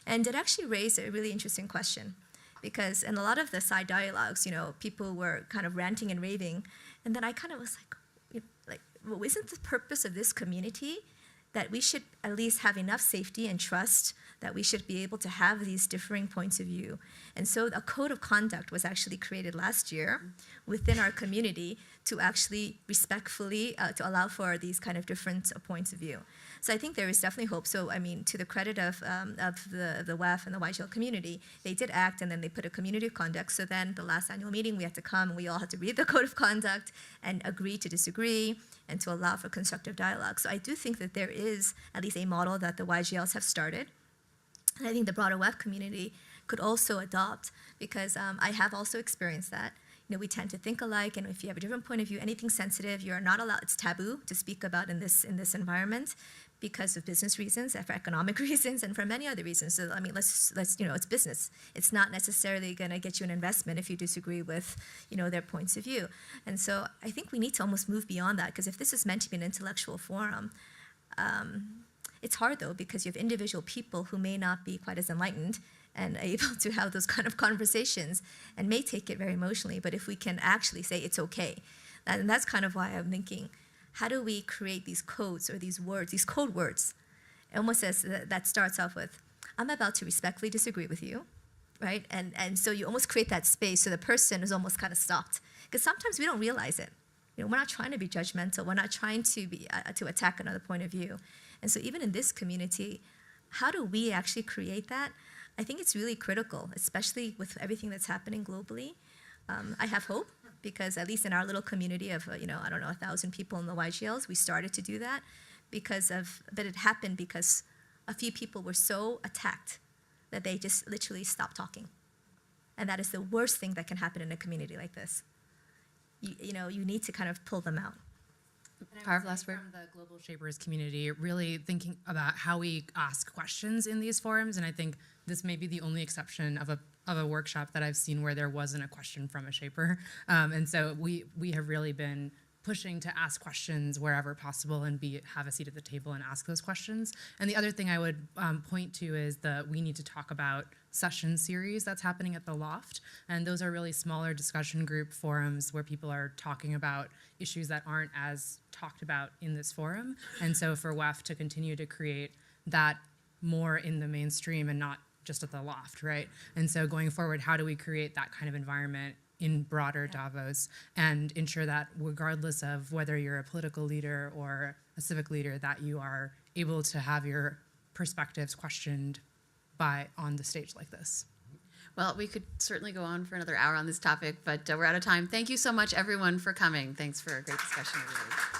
And it actually raised a really interesting question because in a lot of the side dialogues, people were kind of ranting and raving. And then I kind of was like, well, isn't the purpose of this community that we should at least have enough safety and trust that we should be able to have these differing points of view? And so a code of conduct was actually created last year within our community to actually respectfully to allow for these kind of different points of view. So I think there is definitely hope. So I mean, to the credit of the WEF and the YGL community, they did act and then they put a community of conduct. So then the last annual meeting, we had to come and we all had to read the code of conduct and agree to disagree and to allow for constructive dialogue. So I do think that there is at least a model that the YGLs have started. And I think the broader WEF community could also adopt because I have also experienced that. We tend to think alike, and if you have a different point of view, anything sensitive, you're not allowed, it's taboo to speak about in this environment because of business reasons, for economic reasons, and for many other reasons. So, I mean, let's it's business. It's not necessarily going to get you an investment if you disagree with, their points of view. And so I think we need to almost move beyond that, because if this is meant to be an intellectual forum, it's hard, though, because you have individual people who may not be quite as enlightened and able to have those kind of conversations and may take it very emotionally. But if we can actually say it's okay, and that's kind of why I'm thinking, how do we create these codes or these words, these code words, almost as that starts off with, I'm about to respectfully disagree with you, right? And so you almost create that space so the person is almost kind of stopped. Because sometimes we don't realize it. We're not trying to be judgmental. We're not trying to be to attack another point of view. And so even in this community, how do we actually create that? I think it's really critical, especially with everything that's happening globally. I have hope because at least in our little community of, 1,000 people in the YGLs, we started to do that but it happened because a few people were so attacked that they just literally stopped talking. And that is the worst thing that can happen in a community like this. You need to kind of pull them out. Parv, last word. From the Global Shapers community, really thinking about how we ask questions in these forums, and I think this may be the only exception of a workshop that I've seen where there wasn't a question from a shaper, and so we have really been pushing to ask questions wherever possible and have a seat at the table and ask those questions. And the other thing I would point to is the We Need to Talk About session series that's happening at the Loft. And those are really smaller discussion group forums where people are talking about issues that aren't as talked about in this forum. And so for WEF to continue to create that more in the mainstream and not just at the Loft, right? And so going forward, how do we create that kind of environment in broader Davos and ensure that regardless of whether you're a political leader or a civic leader, that you are able to have your perspectives questioned on the stage like this? Well, we could certainly go on for another hour on this topic, but we're out of time. Thank you so much, everyone, for coming. Thanks for a great discussion, everybody.